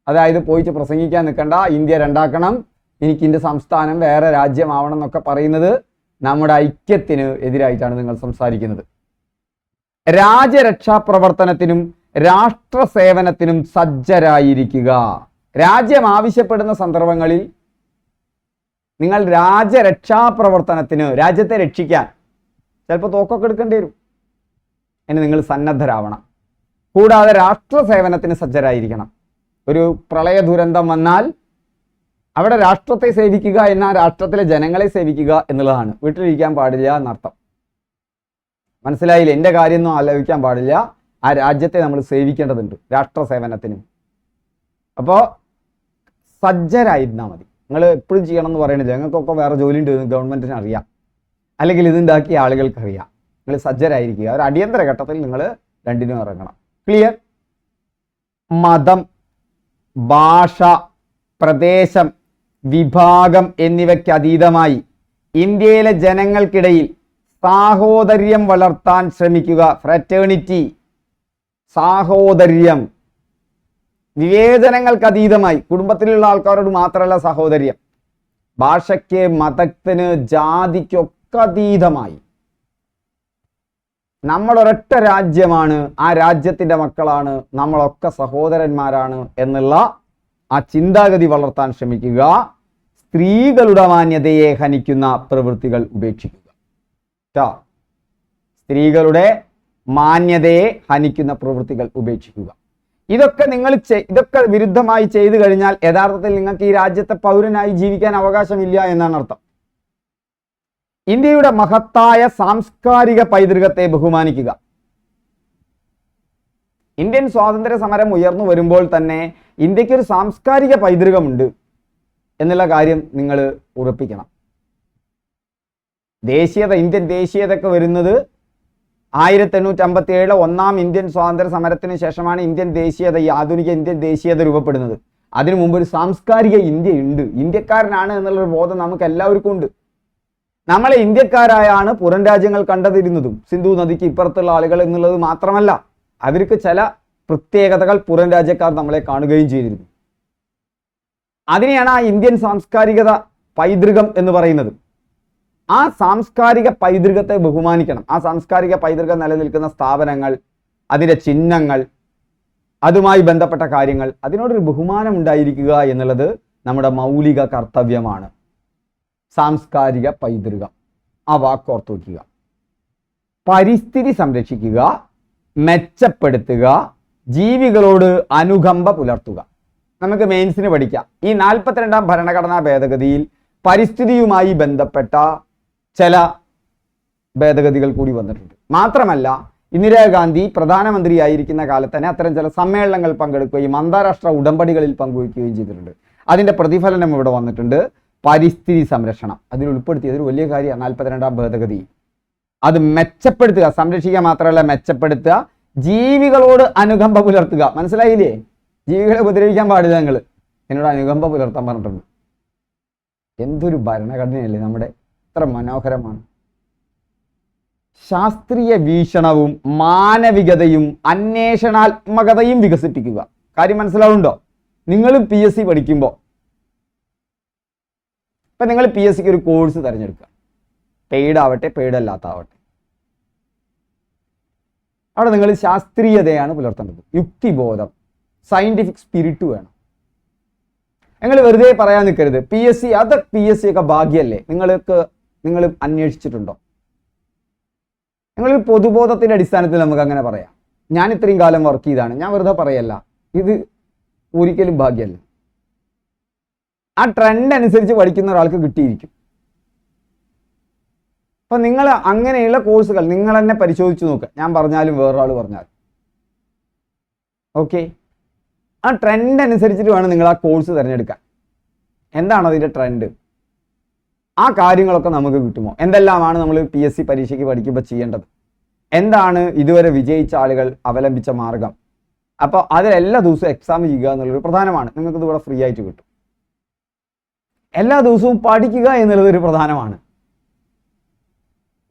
അതായത് പോയിട്ട് പ്രസംഗിക്കാൻ നിൽക്കണ്ട, ഇന്ത്യ രണ്ടാക്കണം, എനിക്ക് ഇന്ത്യ സംസ്ഥാനം വേറെ രാജ്യമാവണം എന്നൊക്കെ പറയുന്നത് നമ്മുടെ ഐക്യത്തിന് എതിരായിട്ടാണ് നിങ്ങൾ സംസാരിക്കുന്നത്. രാജ്യരക്ഷാ പ്രവർത്തനത്തിനും രാഷ്ട്ര സേവനത്തിനും സജ്ജരായിരിക്കുക. രാജ്യം ആവശ്യപ്പെടുന്ന സന്ദർഭങ്ങളിൽ നിങ്ങൾ രാജ്യരക്ഷാ പ്രവർത്തനത്തിന്, രാജ്യത്തെ രക്ഷിക്കാൻ ചിലപ്പോൾ തോക്കൊക്കെ എടുക്കേണ്ടി വരും, അതിന് നിങ്ങൾ സന്നദ്ധരാവണം. കൂടാതെ രാഷ്ട്ര സേവനത്തിന് സജ്ജരായിരിക്കണം. ഒരു പ്രളയ ദുരന്തം വന്നാൽ അവിടെ രാഷ്ട്രത്തെ സേവിക്കുക എന്ന രാഷ്ട്രത്തിലെ ജനങ്ങളെ സേവിക്കുക എന്നുള്ളതാണ്. വീട്ടിലിരിക്കാൻ പാടില്ല എന്നർത്ഥം. മനസ്സിലായില്ലേ? എൻ്റെ കാര്യമൊന്നും ആലോചിക്കാൻ പാടില്ല, ആ രാജ്യത്തെ നമ്മൾ സേവിക്കേണ്ടതുണ്ട് രാഷ്ട്ര സേവനത്തിനും. അപ്പോൾ സജ്ജരായിരുന്നാൽ മതി. നിങ്ങൾ എപ്പോഴും ചെയ്യണം എന്ന് പറയണില്ല, ഞങ്ങൾക്കൊക്കെ വേറെ ജോലി ഉണ്ട്, ഗവൺമെൻറ്റിന് അറിയാം, അല്ലെങ്കിൽ ഇതുണ്ടാക്കിയ ആളുകൾക്ക് അറിയാം. നിങ്ങൾ സജ്ജരായിരിക്കുക. ഒരു അടിയന്തര ഘട്ടത്തിൽ നിങ്ങൾ രണ്ടിനും ഇറങ്ങണം. ക്ലിയർ? മതം, ഭാഷ, പ്രദേശം, വിഭാഗം എന്നിവയ്ക്ക് അതീതമായി ഇന്ത്യയിലെ ജനങ്ങൾക്കിടയിൽ സാഹോദര്യം വളർത്താൻ ശ്രമിക്കുക. ഫ്രറ്റേണിറ്റി, സാഹോദര്യം. വിവേചനങ്ങൾക്ക് അതീതമായി, കുടുംബത്തിലുള്ള ആൾക്കാരോട് മാത്രമല്ല സാഹോദര്യം, ഭാഷയ്ക്ക്, മതത്തിന്, ജാതിക്കൊക്കെ അതീതമായി. നമ്മൾ ഒരൊറ്റ രാജ്യമാണ്, ആ രാജ്യത്തിൻ്റെ മക്കളാണ്, നമ്മളൊക്കെ സഹോദരന്മാരാണ് എന്നുള്ള ആ ചിന്താഗതി വളർത്താൻ ശ്രമിക്കുക. സ്ത്രീകളുടെ മാന്യതയെ ഹനിക്കുന്ന പ്രവൃത്തികൾ ഉപേക്ഷിക്കുക. സ്ത്രീകളുടെ മാന്യതയെ ഹനിക്കുന്ന പ്രവൃത്തികൾ ഉപേക്ഷിക്കുക. ഇതൊക്കെ വിരുദ്ധമായി ചെയ്തു കഴിഞ്ഞാൽ യഥാർത്ഥത്തിൽ നിങ്ങൾക്ക് ഈ രാജ്യത്തെ പൗരനായി ജീവിക്കാൻ അവകാശമില്ല എന്നാണ് അർത്ഥം. ഇന്ത്യയുടെ മഹത്തായ സാംസ്കാരിക പൈതൃകത്തെ ബഹുമാനിക്കുക. ഇന്ത്യൻ സ്വാതന്ത്ര്യ സമരം ഉയർന്നു വരുമ്പോൾ തന്നെ ഇന്ത്യക്ക് ഒരു സാംസ്കാരിക പൈതൃകമുണ്ട് എന്നുള്ള കാര്യം നിങ്ങൾ ഉറപ്പിക്കണം. ദേശീയത, ഇന്ത്യൻ ദേശീയതയൊക്കെ വരുന്നത് 1857 ഒന്നാം ഇന്ത്യൻ സ്വാതന്ത്ര്യ സമരത്തിന് ശേഷമാണ് ഇന്ത്യൻ ദേശീയത, ഈ ആധുനിക ഇന്ത്യൻ ദേശീയത രൂപപ്പെടുന്നത്. അതിനു മുമ്പ് ഒരു സാംസ്കാരിക ഇന്ത്യ ഉണ്ട്, ഇന്ത്യക്കാരനാണ് എന്നുള്ളൊരു ബോധം നമുക്ക് എല്ലാവർക്കും ഉണ്ട്. നമ്മളെ ഇന്ത്യക്കാരായാണ് പുറം രാജ്യങ്ങൾ കണ്ടതിരുന്നതും, സിന്ധു നദിക്ക് ഇപ്പുറത്തുള്ള ആളുകൾ എന്നുള്ളത് മാത്രമല്ല, അവർക്ക് ചില പ്രത്യേകതകൾ പുറം രാജ്യക്കാർ നമ്മളെ കാണുകയും ചെയ്തിരുന്നു. അതിനെയാണ് ആ ഇന്ത്യൻ സാംസ്കാരികത പൈതൃകം എന്ന് പറയുന്നത്. ആ സാംസ്കാരിക പൈതൃകത്തെ ബഹുമാനിക്കണം. ആ സാംസ്കാരിക പൈതൃകം നിലനിൽക്കുന്ന സ്ഥാപനങ്ങൾ, അതിൻ്റെ ചിഹ്നങ്ങൾ, അതുമായി ബന്ധപ്പെട്ട കാര്യങ്ങൾ, അതിനോടൊരു ബഹുമാനം ഉണ്ടായിരിക്കുക എന്നുള്ളത് നമ്മുടെ മൗലിക കർത്തവ്യമാണ്. സാംസ്കാരിക പൈതൃകം, ആ വാക്കോർത്ത് വയ്ക്കുക. പരിസ്ഥിതി സംരക്ഷിക്കുക, മെച്ചപ്പെടുത്തുക, ജീവികളോട് അനുകമ്പ പുലർത്തുക. നമുക്ക് മെയിൻസിന് പഠിക്കാം. ഈ 42ാം ഭരണഘടനാ ഭേദഗതിയിൽ പരിസ്ഥിതിയുമായി ബന്ധപ്പെട്ട ചില ഭേദഗതികൾ കൂടി വന്നിട്ടുണ്ട്. മാത്രമല്ല ഇന്ദിരാഗാന്ധി പ്രധാനമന്ത്രിയായിരിക്കുന്ന കാലത്ത് തന്നെ അത്തരം ചില സമ്മേളനങ്ങൾ പങ്കെടുക്കുകയും അന്താരാഷ്ട്ര ഉടമ്പടികളിൽ പങ്കുവയ്ക്കുകയും ചെയ്തിട്ടുണ്ട്. അതിൻ്റെ പ്രതിഫലനം ഇവിടെ വന്നിട്ടുണ്ട്. പരിസ്ഥിതി സംരക്ഷണം അതിൽ ഉൾപ്പെടുത്തിയത് ഒരു വലിയ കാര്യമാണ്. 42ാം ഭേദഗതി അത് മെച്ചപ്പെടുത്തുക, സംരക്ഷിക്കുക മാത്രമല്ല മെച്ചപ്പെടുത്തുക, ജീവികളോട് അനുകമ്പ പുലർത്തുക. മനസ്സിലായില്ലേ? ജീവികളെ ഉപദ്രവിക്കാൻ പാടില്ല, നിങ്ങൾ എന്നോട് അനുകമ്പ പുലർത്താൻ പറഞ്ഞിട്ടുണ്ട്. എന്തൊരു ഭരണഘടനയല്ലേ നമ്മുടെ, എത്ര മനോഹരമാണ്. ശാസ്ത്രീയ വീക്ഷണവും മാനവികതയും അന്വേഷണാത്മകതയും വികസിപ്പിക്കുക. കാര്യം മനസ്സിലാവുണ്ടോ? നിങ്ങളും PSC പഠിക്കുമ്പോൾ ഇപ്പം നിങ്ങൾ PSCക്ക് ഒരു കോഴ്സ് തിരഞ്ഞെടുക്കുക, പെയ്ഡ് ആവട്ടെ പെയ്ഡ് അല്ലാത്താവട്ടെ, അവിടെ നിങ്ങൾ ശാസ്ത്രീയതയാണ് പുലർത്തേണ്ടത്, യുക്തിബോധം, സയന്റിഫിക് സ്പിരിറ്റ് വേണം. നിങ്ങൾ വെറുതെ പറയാൻ നിൽക്കരുത് PSC ഒക്കെ ഭാഗ്യമല്ലേ. നിങ്ങൾ അന്വേഷിച്ചിട്ടുണ്ടോ? നിങ്ങൾ പൊതുബോധത്തിന്റെ അടിസ്ഥാനത്തിൽ നമുക്ക് അങ്ങനെ പറയാം. ഞാൻ ഇത്രയും കാലം വർക്ക് ചെയ്താണ്, ഞാൻ വെറുതെ പറയല്ല, ഇത് ഒരിക്കലും ഭാഗ്യമല്ല. ആ ട്രെൻഡ് അനുസരിച്ച് പഠിക്കുന്ന ഒരാൾക്ക് കിട്ടിയിരിക്കും. അപ്പൊ നിങ്ങൾ അങ്ങനെയുള്ള കോഴ്സുകൾ നിങ്ങൾ തന്നെ പരിശോധിച്ച് നോക്കുക. ഞാൻ പറഞ്ഞാലും വേറൊരാൾ പറഞ്ഞാലും ഓക്കെ, ആ ട്രെൻഡ് അനുസരിച്ചിട്ട് വേണം നിങ്ങൾ ആ കോഴ്സ് തിരഞ്ഞെടുക്കാൻ. എന്താണ് അതിൻ്റെ ട്രെൻഡ്? ആ കാര്യങ്ങളൊക്കെ നമുക്ക് കിട്ടുമോ? എന്തെല്ലാമാണ് നമ്മൾ PSC പരീക്ഷയ്ക്ക് പഠിക്കുമ്പോൾ ചെയ്യേണ്ടത്? എന്താണ് ഇതുവരെ വിജയിച്ച ആളുകൾ അവലംബിച്ച മാർഗം? അപ്പോൾ അതിലെല്ലാ ദിവസവും എക്സാം ചെയ്യുക എന്നുള്ളൊരു പ്രധാനമാണ്. നിങ്ങൾക്ക് ഇതിവിടെ ഫ്രീ ആയിട്ട് കിട്ടും. എല്ലാ ദിവസവും പഠിക്കുക എന്നുള്ളതൊരു പ്രധാനമാണ്.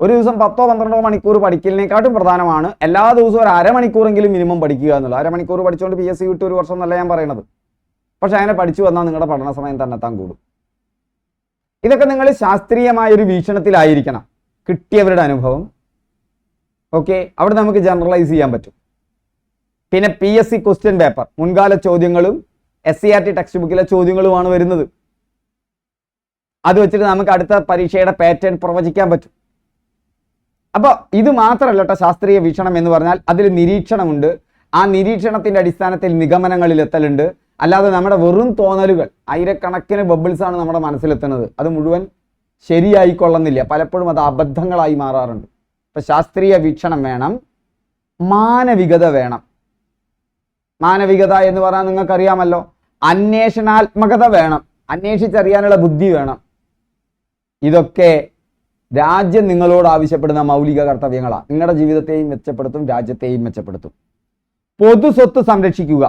ഒരു ദിവസം 10-12 മണിക്കൂർ പഠിക്കലിനെക്കാട്ടും പ്രധാനമാണ് എല്ലാ ദിവസവും ഒരു അരമണിക്കൂറെങ്കിലും മിനിമം പഠിക്കുക എന്നുള്ളത്. അരമണിക്കൂർ പഠിച്ചുകൊണ്ട് PSC വിട്ട് ഒരു വർഷം എന്നല്ല ഞാൻ പറയണത്. പക്ഷെ അങ്ങനെ പഠിച്ചു വന്നാൽ നിങ്ങളുടെ പഠന സമയം തന്നെത്താൻ കൂടും. ഇതൊക്കെ നിങ്ങൾ ശാസ്ത്രീയമായൊരു വീക്ഷണത്തിലായിരിക്കണം. കിട്ടിയവരുടെ അനുഭവം ഓക്കെ, അവിടെ നമുക്ക് ജനറലൈസ് ചെയ്യാൻ പറ്റും. പിന്നെ PSC ക്വസ്റ്റ്യൻ പേപ്പർ, മുൻകാല ചോദ്യങ്ങളും SCERT ടെക്സ്റ്റ് ബുക്കിലെ ചോദ്യങ്ങളുമാണ് വരുന്നത്. അത് വെച്ചിട്ട് നമുക്ക് അടുത്ത പരീക്ഷയുടെ പാറ്റേൺ പ്രവചിക്കാൻ പറ്റും. അപ്പോൾ ഇത് മാത്രമല്ല കേട്ടോ ശാസ്ത്രീയ വീക്ഷണം എന്ന് പറഞ്ഞാൽ, അതിൽ നിരീക്ഷണമുണ്ട്. ആ നിരീക്ഷണത്തിന്റെ അടിസ്ഥാനത്തിൽ നിഗമനങ്ങളിൽ എത്തലുണ്ട്. അല്ലാതെ നമ്മുടെ വെറും തോന്നലുകൾ, ആയിരക്കണക്കിന് ബബിൾസ് ആണ് നമ്മുടെ മനസ്സിലെത്തുന്നത്. അത് മുഴുവൻ ശരിയായിക്കൊള്ളുന്നില്ല, പലപ്പോഴും അത് അബദ്ധങ്ങളായി മാറാറുണ്ട്. ഇപ്പൊ ശാസ്ത്രീയ വീക്ഷണം വേണം, മാനവികത വേണം. മാനവികത എന്ന് പറഞ്ഞാൽ നിങ്ങൾക്കറിയാമല്ലോ, അന്വേഷണാത്മകത വേണം, അന്വേഷിച്ചറിയാനുള്ള ബുദ്ധി വേണം. ഇതൊക്കെ രാജ്യം നിങ്ങളോട് ആവശ്യപ്പെടുന്ന മൗലിക കർത്തവ്യങ്ങളാണ്. നിങ്ങളുടെ ജീവിതത്തെയും മെച്ചപ്പെടുത്തും, രാജ്യത്തെയും മെച്ചപ്പെടുത്തും. പൊതുസ്വത്ത് സംരക്ഷിക്കുക.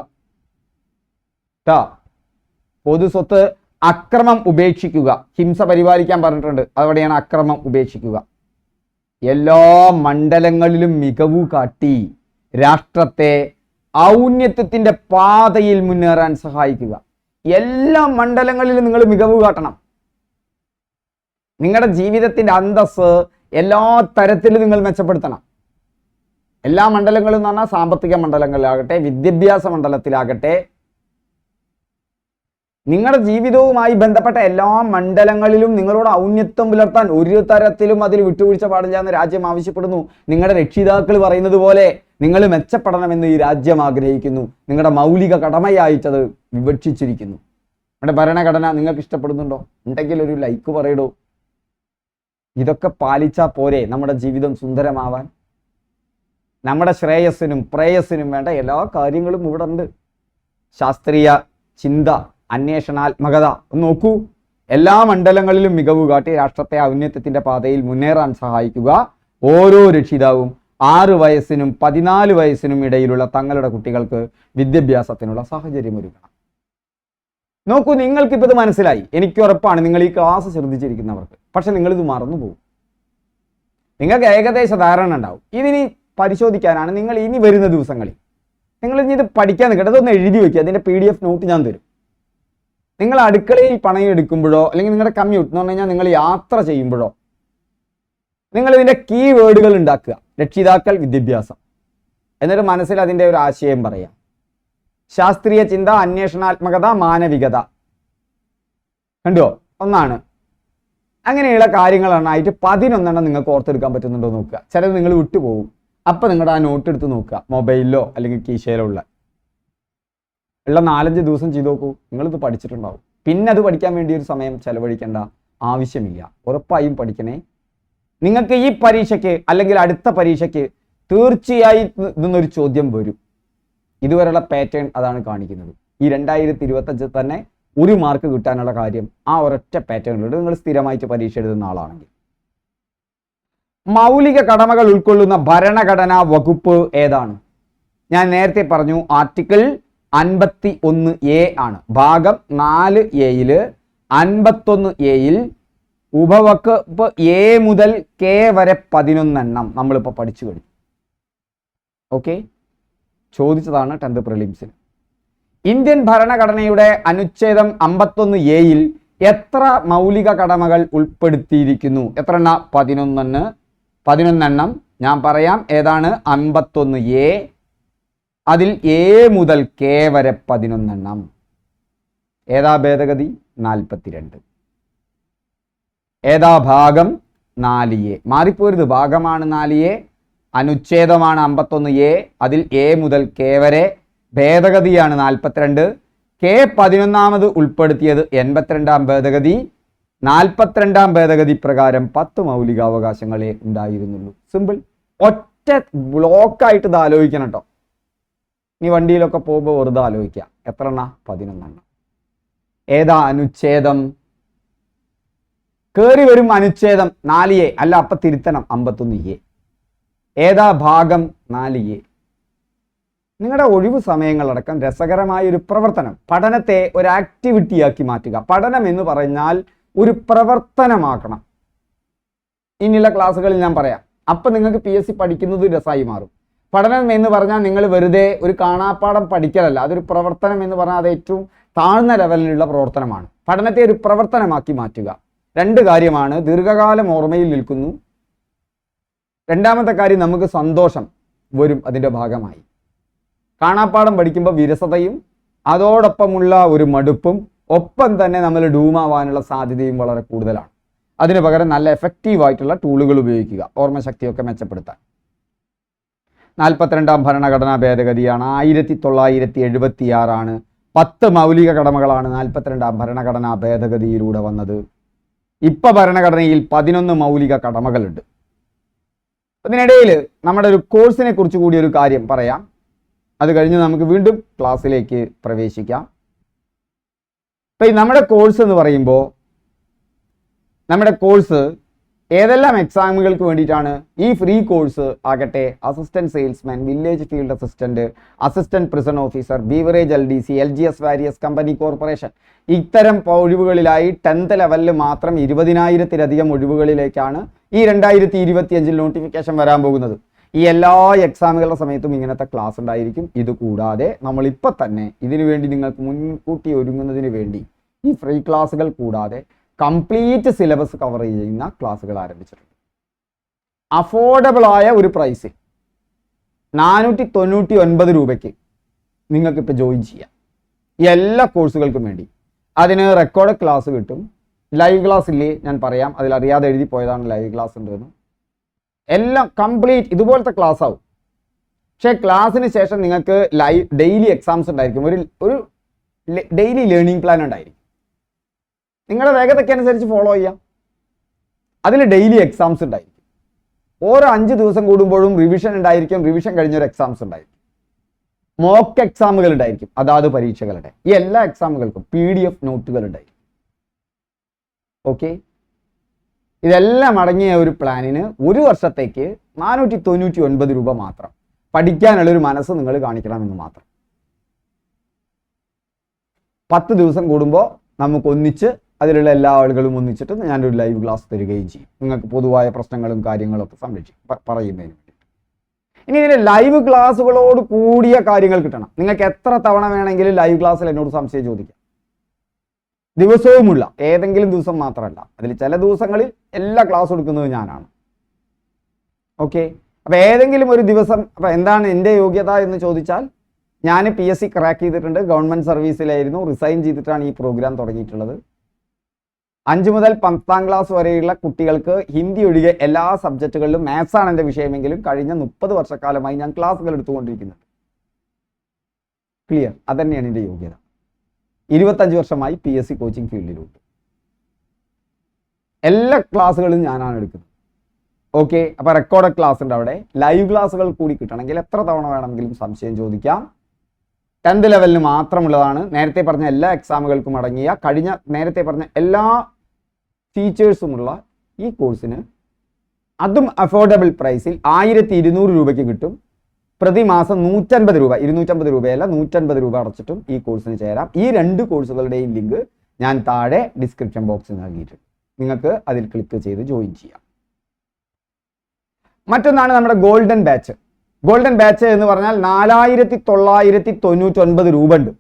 പൊതുസ്വത്ത്, അക്രമം ഉപേക്ഷിക്കുക. ഹിംസ പരിപാലിക്കാൻ പറഞ്ഞിട്ടുണ്ട്, അവിടെയാണ് അക്രമം ഉപേക്ഷിക്കുക. എല്ലാ മണ്ഡലങ്ങളിലും മികവു കാട്ടി രാഷ്ട്രത്തെ ഔന്നത്യത്തിന്റെ പാതയിൽ മുന്നേറാൻ സഹായിക്കുക. എല്ലാ മണ്ഡലങ്ങളിലും നിങ്ങൾ മികവ് കാട്ടണം. നിങ്ങളുടെ ജീവിതത്തിന്റെ അന്തസ്സ് എല്ലാ തരത്തിലും നിങ്ങൾ മെച്ചപ്പെടുത്തണം. എല്ലാ മണ്ഡലങ്ങളും എന്ന് പറഞ്ഞാൽ സാമ്പത്തിക മണ്ഡലങ്ങളിലാകട്ടെ, വിദ്യാഭ്യാസ മണ്ഡലത്തിലാകട്ടെ, നിങ്ങളുടെ ജീവിതവുമായി ബന്ധപ്പെട്ട എല്ലാ മണ്ഡലങ്ങളിലും നിങ്ങളോട് ഔന്നത്യം പുലർത്താൻ ഒരു തരത്തിലും അതിൽ വിട്ടുവീഴ്ച പാടില്ല എന്ന് രാജ്യം ആവശ്യപ്പെടുന്നു. നിങ്ങളുടെ രക്ഷിതാക്കൾ പറയുന്നത് പോലെ നിങ്ങൾ മെച്ചപ്പെടണമെന്ന് ഈ രാജ്യം ആഗ്രഹിക്കുന്നു. നിങ്ങളുടെ മൗലിക കടമയായിട്ടത് വിവക്ഷിച്ചിരിക്കുന്നു. നമ്മുടെ ഭരണഘടന നിങ്ങൾക്ക് ഇഷ്ടപ്പെടുന്നുണ്ടോ? ഉണ്ടെങ്കിൽ ഒരു ലൈക്ക് പറയടോ. ഇതൊക്കെ പാലിച്ചാൽ പോരെ നമ്മുടെ ജീവിതം സുന്ദരമാവാൻ? നമ്മുടെ ശ്രേയസ്സിനും പ്രേയസ്സിനും വേണ്ട എല്ലാ കാര്യങ്ങളും ഇവിടെ ഉണ്ട്. ശാസ്ത്രീയ ചിന്ത, അന്വേഷണാത്മകത ഒന്ന് നോക്കൂ. എല്ലാ മണ്ഡലങ്ങളിലും മികവ് കാട്ടി രാഷ്ട്രത്തെ ഔന്നത്യത്തിന്റെ പാതയിൽ മുന്നേറാൻ സഹായിക്കുക. ഓരോ രക്ഷിതാവും 6 വയസ്സിനും 14 വയസ്സിനും ഇടയിലുള്ള തങ്ങളുടെ കുട്ടികൾക്ക് വിദ്യാഭ്യാസത്തിനുള്ള സാഹചര്യം ഒരുക്കണം. നോക്കൂ, നിങ്ങൾക്കിപ്പോൾ ഇത് മനസ്സിലായി, എനിക്ക് ഉറപ്പാണ് നിങ്ങൾ ഈ ക്ലാസ് ശ്രദ്ധിച്ചിരിക്കുന്നവർക്ക്. പക്ഷെ നിങ്ങളിത് മറന്നുപോകും. നിങ്ങൾക്ക് ഏകദേശ ധാരണ ഉണ്ടാവും. ഇതിനി പരിശോധിക്കാനാണ് നിങ്ങൾ ഇനി വരുന്ന ദിവസങ്ങളിൽ. നിങ്ങൾ ഇനി ഇത് പഠിക്കാൻ നിൽക്കട്ടെ, അതൊന്ന് എഴുതി വയ്ക്കുക. അതിൻ്റെ PDF നോട്ട് ഞാൻ തരും. നിങ്ങൾ അടുക്കളയിൽ പണയം എടുക്കുമ്പോഴോ അല്ലെങ്കിൽ നിങ്ങളുടെ കമ്മ്യൂട്ട് എന്ന് പറഞ്ഞു കഴിഞ്ഞാൽ നിങ്ങൾ യാത്ര ചെയ്യുമ്പോഴോ നിങ്ങൾ ഇതിൻ്റെ കീ വേർഡുകൾ ഉണ്ടാക്കുക. രക്ഷിതാക്കൾ, വിദ്യാഭ്യാസം, എന്നിട്ട് മനസ്സിൽ അതിൻ്റെ ഒരു ആശയം പറയാം. ശാസ്ത്രീയ ചിന്ത, അന്വേഷണാത്മകത, മാനവികത. കണ്ടോ? ഒന്നാണ്. അങ്ങനെയുള്ള കാര്യങ്ങളായിട്ട് 11 നിങ്ങൾക്ക് ഓർത്തെടുക്കാൻ പറ്റുന്നുണ്ടോ നോക്കുക. ചിലത് നിങ്ങൾ വിട്ടുപോകും. അപ്പം നിങ്ങളുടെ ആ നോട്ട് എടുത്ത് നോക്കുക, മൊബൈലിലോ അല്ലെങ്കിൽ കീശയിലോ ഉള്ള 4-5 ദിവസം ചെയ്ത് നോക്കൂ. നിങ്ങളിത് പഠിച്ചിട്ടുണ്ടാവും. പിന്നെ അത് പഠിക്കാൻ വേണ്ടി ഒരു സമയം ചെലവഴിക്കേണ്ട ആവശ്യമില്ല. ഉറപ്പായും പഠിക്കണേ. നിങ്ങൾക്ക് ഈ പരീക്ഷയ്ക്ക് അല്ലെങ്കിൽ അടുത്ത പരീക്ഷയ്ക്ക് തീർച്ചയായും ഇതൊന്നൊരു ചോദ്യം വരും. ഇതുവരെയുള്ള പാറ്റേൺ അതാണ് കാണിക്കുന്നത്. ഈ 2025 തന്നെ 1 മാർക്ക് കിട്ടാനുള്ള കാര്യം ആ ഒരൊറ്റ പാറ്റേണിലുണ്ട്, നിങ്ങൾ സ്ഥിരമായിട്ട് പരീക്ഷ എഴുതുന്ന ആളാണെങ്കിൽ. മൗലിക കടമകൾ ഉൾക്കൊള്ളുന്ന ഭരണഘടനാ വകുപ്പ് ഏതാണ്? ഞാൻ നേരത്തെ പറഞ്ഞു ആർട്ടിക്കിൾ 51A ആണ്. ഭാഗം 4A 51A ഉപവകുപ്പ് A മുതൽ K വരെ 11 എണ്ണം നമ്മളിപ്പോൾ പഠിച്ചു കഴിഞ്ഞു. ഓക്കെ, ചോദിച്ചതാണ് 10th പ്രിലിംസിന്. ഇന്ത്യൻ ഭരണഘടനയുടെ അനുച്ഛേദം 51A എത്ര മൗലിക കടമകൾ ഉൾപ്പെടുത്തിയിരിക്കുന്നു? എത്ര എണ്ണ? 11 എണ്ണം. ഞാൻ പറയാം ഏതാണ്. 51A, അതിൽ A മുതൽ K വരെ 11 എണ്ണം. ഏതാ ഭേദഗതി? 42. ഏതാ ഭാഗം? 4A. മാറിപ്പോരുത്, ഭാഗമാണ് 4A, അനുച്ഛേദമാണ് 51A, അതിൽ A മുതൽ K വരെ, ഭേദഗതിയാണ് 42. K 11ാമത് ഉൾപ്പെടുത്തിയത് 82ാം ഭേദഗതി. 42ാം ഭേദഗതി പ്രകാരം 10 മൗലികാവകാശങ്ങളെ ഉണ്ടായിരുന്നുള്ളൂ. സിമ്പിൾ. ഒറ്റ ബ്ലോക്കായിട്ട് ഇത് ആലോചിക്കണം കേട്ടോ. ഇനി വണ്ടിയിലൊക്കെ പോകുമ്പോൾ വെറുതെ ആലോചിക്കുക. എത്ര എണ്ണ? 11 എണ്ണം. ഏതാ അനുച്ഛേദം? കേറി വരും അനുച്ഛേദം 4A, അല്ല അപ്പൊ തിരുത്തണം 51A. ഏതാ ഭാഗം? 4A. നിങ്ങളുടെ ഒഴിവു സമയങ്ങളടക്കം രസകരമായ ഒരു പ്രവർത്തനം, പഠനത്തെ ഒരു ആക്ടിവിറ്റിയാക്കി മാറ്റുക. പഠനം എന്ന് പറഞ്ഞാൽ ഒരു പ്രവർത്തനമാക്കണം. ഇനിയുള്ള ക്ലാസ്സുകളിൽ ഞാൻ പറയാം. അപ്പം നിങ്ങൾക്ക് PSC പഠിക്കുന്നത് രസമായി മാറും. പഠനം എന്ന് പറഞ്ഞാൽ നിങ്ങൾ വെറുതെ ഒരു കാണാപ്പാഠം പഠിക്കലല്ല, അതൊരു പ്രവർത്തനം എന്ന് പറഞ്ഞാൽ അത് ഏറ്റവും താഴ്ന്ന ലെവലിലുള്ള പ്രവർത്തനമാണ്. പഠനത്തെ ഒരു പ്രവർത്തനമാക്കി മാറ്റുക. 2 കാര്യമാണ്. ദീർഘകാലം ഓർമ്മയിൽ നിൽക്കുന്നു. രണ്ടാമത്തെ കാര്യം, നമുക്ക് സന്തോഷം വരും അതിൻ്റെ ഭാഗമായി. കാണാപ്പാഠം പഠിക്കുമ്പോൾ വിരസതയും അതോടൊപ്പമുള്ള ഒരു മടുപ്പും ഒപ്പം തന്നെ നമ്മൾ ഡൂമാവാനുള്ള സാധ്യതയും വളരെ കൂടുതലാണ്. അതിന് പകരം നല്ല എഫക്റ്റീവായിട്ടുള്ള ടൂളുകൾ ഉപയോഗിക്കുക, ഓർമ്മശക്തിയൊക്കെ മെച്ചപ്പെടുത്താൻ. 42ാം ഭരണഘടനാ ഭേദഗതിയാണ്. 1976 ആണ്. 10 മൗലിക കടമകളാണ് 42ാം ഭരണഘടനാ ഭേദഗതിയിലൂടെ വന്നത്. ഇപ്പൊ ഭരണഘടനയിൽ 11 മൗലിക കടമകളുണ്ട്. അതിനിടയിൽ നമ്മുടെ ഒരു കോഴ്സിനെ കുറിച്ച് കൂടി ഒരു കാര്യം പറയാം. അത് കഴിഞ്ഞ് നമുക്ക് വീണ്ടും ക്ലാസ്സിലേക്ക് പ്രവേശിക്കാം. ഇപ്പം നമ്മുടെ കോഴ്സ് എന്ന് പറയുമ്പോൾ നമ്മുടെ കോഴ്സ് ഏതെല്ലാം എക്സാമുകൾക്ക് വേണ്ടിയിട്ടാണ്? ഈ ഫ്രീ കോഴ്സ് ആകട്ടെ assistant salesman, village field assistant, assistant prison officer, beverage LDC, LGS various company corporation, ഇത്തരം ഒഴിവുകളിലായി 10th ലെവലിൽ മാത്രം 20,000-ലധികം ഒഴിവുകളിലേക്കാണ് ഈ 2025 നോട്ടിഫിക്കേഷൻ വരാൻ പോകുന്നത്. ഈ എല്ലാ എക്സാമുകളുടെ സമയത്തും ഇങ്ങനത്തെ ക്ലാസ് ഉണ്ടായിരിക്കും. ഇത് കൂടാതെ നമ്മളിപ്പോൾ തന്നെ ഇതിനു വേണ്ടി നിങ്ങൾക്ക് മുൻകൂട്ടി ഒരുങ്ങുന്നതിന് വേണ്ടി ഈ ഫ്രീ ക്ലാസ്സുകൾ കൂടാതെ കംപ്ലീറ്റ് സിലബസ് കവർ ചെയ്യുന്ന ക്ലാസ്സുകൾ ആരംഭിച്ചിട്ടുണ്ട്. അഫോർഡബിൾ ആയ ഒരു പ്രൈസിൽ 499 രൂപയ്ക്ക് നിങ്ങൾക്കിപ്പോൾ ജോയിൻ ചെയ്യാം ഈ എല്ലാ കോഴ്സുകൾക്കും വേണ്ടി. അതിന് റെക്കോർഡ് ക്ലാസ് കിട്ടും. ലൈവ് ക്ലാസ് ഇല്ലേ ഞാൻ പറയാം, അതിലറിയാതെ എഴുതി പോയതാണ് ലൈവ് ക്ലാസ് ഉണ്ടെന്ന്. എല്ലാം കംപ്ലീറ്റ് ഇതുപോലത്തെ ക്ലാസ് ആവും. പക്ഷേ ക്ലാസ്സിന് ശേഷം നിങ്ങൾക്ക് ഡെയിലി എക്സാംസ് ഉണ്ടായിരിക്കും. ഒരു ഡെയിലി ലേണിംഗ് പ്ലാൻ ഉണ്ടായിരിക്കും. നിങ്ങളുടെ വേഗതയ്ക്ക് അനുസരിച്ച് ഫോളോ ചെയ്യാം. അതിൽ ഡെയിലി എക്സാംസ് ഉണ്ടായിരിക്കും. ഓരോ 5 ദിവസം കൂടുമ്പോഴും റിവിഷൻ ഉണ്ടായിരിക്കും. റിവിഷൻ കഴിഞ്ഞൊരു എക്സാംസ് ഉണ്ടായിരിക്കും. മോക്ക് എക്സാമുകൾ ഉണ്ടായിരിക്കും അതാത് പരീക്ഷകളുടെ. ഈ എല്ലാ എക്സാമുകൾക്കും PDF നോട്ടുകൾ ഉണ്ടായിരിക്കും. ഓക്കെ, ഇതെല്ലാം അടങ്ങിയ ഒരു പ്ലാനിന് 1 വർഷത്തേക്ക് 499 രൂപ മാത്രം. പഠിക്കാനുള്ളൊരു മനസ്സ് നിങ്ങൾ കാണിക്കണമെന്ന് മാത്രം. 10 ദിവസം കൂടുമ്പോൾ നമുക്ക് ഒന്നിച്ച് അതിലുള്ള എല്ലാ ആളുകളും ഒന്നിച്ചിട്ട് ഞാനൊരു ലൈവ് ക്ലാസ് തരികയും ചെയ്യും. നിങ്ങൾക്ക് പൊതുവായ പ്രശ്നങ്ങളും കാര്യങ്ങളൊക്കെ പറയുന്നതിന് വേണ്ടി. ഇനി ഇതിൻ്റെ ലൈവ് ക്ലാസ്സുകളോട് കൂടിയ കാര്യങ്ങൾ കിട്ടണം. നിങ്ങൾക്ക് എത്ര തവണ വേണമെങ്കിലും ലൈവ് ക്ലാസ്സിൽ എന്നോട് സംശയം ചോദിക്കാം. ദിവസവുമുള്ള ഏതെങ്കിലും ദിവസം മാത്രമല്ല, അതിൽ ചില ദിവസങ്ങളിൽ എല്ലാ ക്ലാസ് എടുക്കുന്നത് ഞാനാണ്. ഓക്കെ, അപ്പോൾ ഏതെങ്കിലും ഒരു ദിവസം, അപ്പോൾ എന്താണ് എൻ്റെ യോഗ്യത എന്ന് ചോദിച്ചാൽ, ഞാൻ PSC ക്രാക്ക് ചെയ്തിട്ടുണ്ട്. ഗവൺമെൻറ് സർവീസിലായിരുന്നു. റിസൈൻ ചെയ്തിട്ടാണ് ഈ പ്രോഗ്രാം തുടങ്ങിയിട്ടുള്ളത്. 5 മുതൽ 10ാം ക്ലാസ് വരെയുള്ള കുട്ടികൾക്ക് ഹിന്ദി ഒഴികെ എല്ലാ സബ്ജക്റ്റുകളിലും, മാത്സ് ആണ് എൻ്റെ വിഷയമെങ്കിലും, കഴിഞ്ഞ 30 വർഷക്കാലമായി ഞാൻ ക്ലാസ്സുകൾ എടുത്തുകൊണ്ടിരിക്കുന്നുണ്ട്. ക്ലിയർ? അതന്നെയാണ് എൻ്റെ യോഗ്യത. 25 വർഷമായി PSC കോച്ചിങ് ഫീൽഡിലുണ്ട്. എല്ലാ ക്ലാസ്സുകളും ഞാനാണ് എടുക്കുന്നത്. ഓക്കെ, അപ്പോൾ റെക്കോർഡ് ക്ലാസ് ഉണ്ട് അവിടെ. ലൈവ് ക്ലാസ്സുകൾ കൂടി കിട്ടണമെങ്കിൽ എത്ര തവണ വേണമെങ്കിലും സംശയം ചോദിക്കാം. 10th ലെവലിന് മാത്രമുള്ളതാണ്. നേരത്തെ പറഞ്ഞ എല്ലാ എക്സാമുകൾക്കും അടങ്ങിയ നേരത്തെ പറഞ്ഞ എല്ലാ ഫീച്ചേഴ്സുമുള്ള ഈ കോഴ്സിന് അതും അഫോർഡബിൾ പ്രൈസിൽ 1200 രൂപയ്ക്ക് കിട്ടും. പ്രതിമാസം 150 രൂപ, 250 രൂപയല്ല 150 രൂപ അടച്ചിട്ടും ഈ കോഴ്സിന് ചേരാം. ഈ 2 കോഴ്സുകളുടെയും ലിങ്ക് ഞാൻ താഴെ ഡിസ്ക്രിപ്ഷൻ ബോക്സിൽ നൽകിയിട്ടുണ്ട്. നിങ്ങൾക്ക് അതിൽ ക്ലിക്ക് ചെയ്ത് ജോയിൻ ചെയ്യാം. മറ്റൊന്നാണ് നമ്മുടെ ഗോൾഡൻ ബാച്ച്. ഗോൾഡൻ ബാച്ച് എന്ന് പറഞ്ഞാൽ 4999 രൂപ ഉണ്ട്.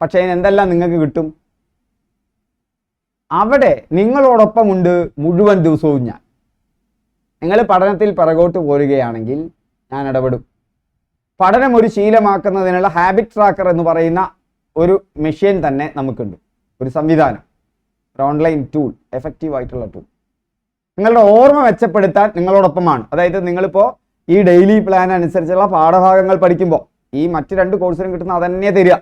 പക്ഷേ അതിന് എന്തെല്ലാം നിങ്ങൾക്ക് കിട്ടും? അവിടെ നിങ്ങളോടൊപ്പമുണ്ട് മുഴുവൻ ദിവസവും ഞാൻ. നിങ്ങൾ പഠനത്തിൽ പിറകോട്ട് പോരുകയാണെങ്കിൽ ഞാൻ ഇടപെടും. പഠനം ഒരു ശീലമാക്കുന്നതിനുള്ള ഹാബിറ്റ് ട്രാക്കർ എന്ന് പറയുന്ന ഒരു മെഷീൻ തന്നെ നമുക്കുണ്ട്, ഒരു സംവിധാനം, ഒരു ഓൺലൈൻ ടൂൾ, എഫക്റ്റീവ് ആയിട്ടുള്ള ടൂൾ. നിങ്ങളുടെ ഓർമ്മ മെച്ചപ്പെടുത്താൻ നിങ്ങളോടൊപ്പമാണ്. അതായത് നിങ്ങളിപ്പോൾ ഈ ഡെയിലി പ്ലാൻ അനുസരിച്ചുള്ള പാഠഭാഗങ്ങൾ പഠിക്കുമ്പോൾ ഈ മറ്റ് 2 കോഴ്സിനും കിട്ടുന്ന അതന്നെ തരിക.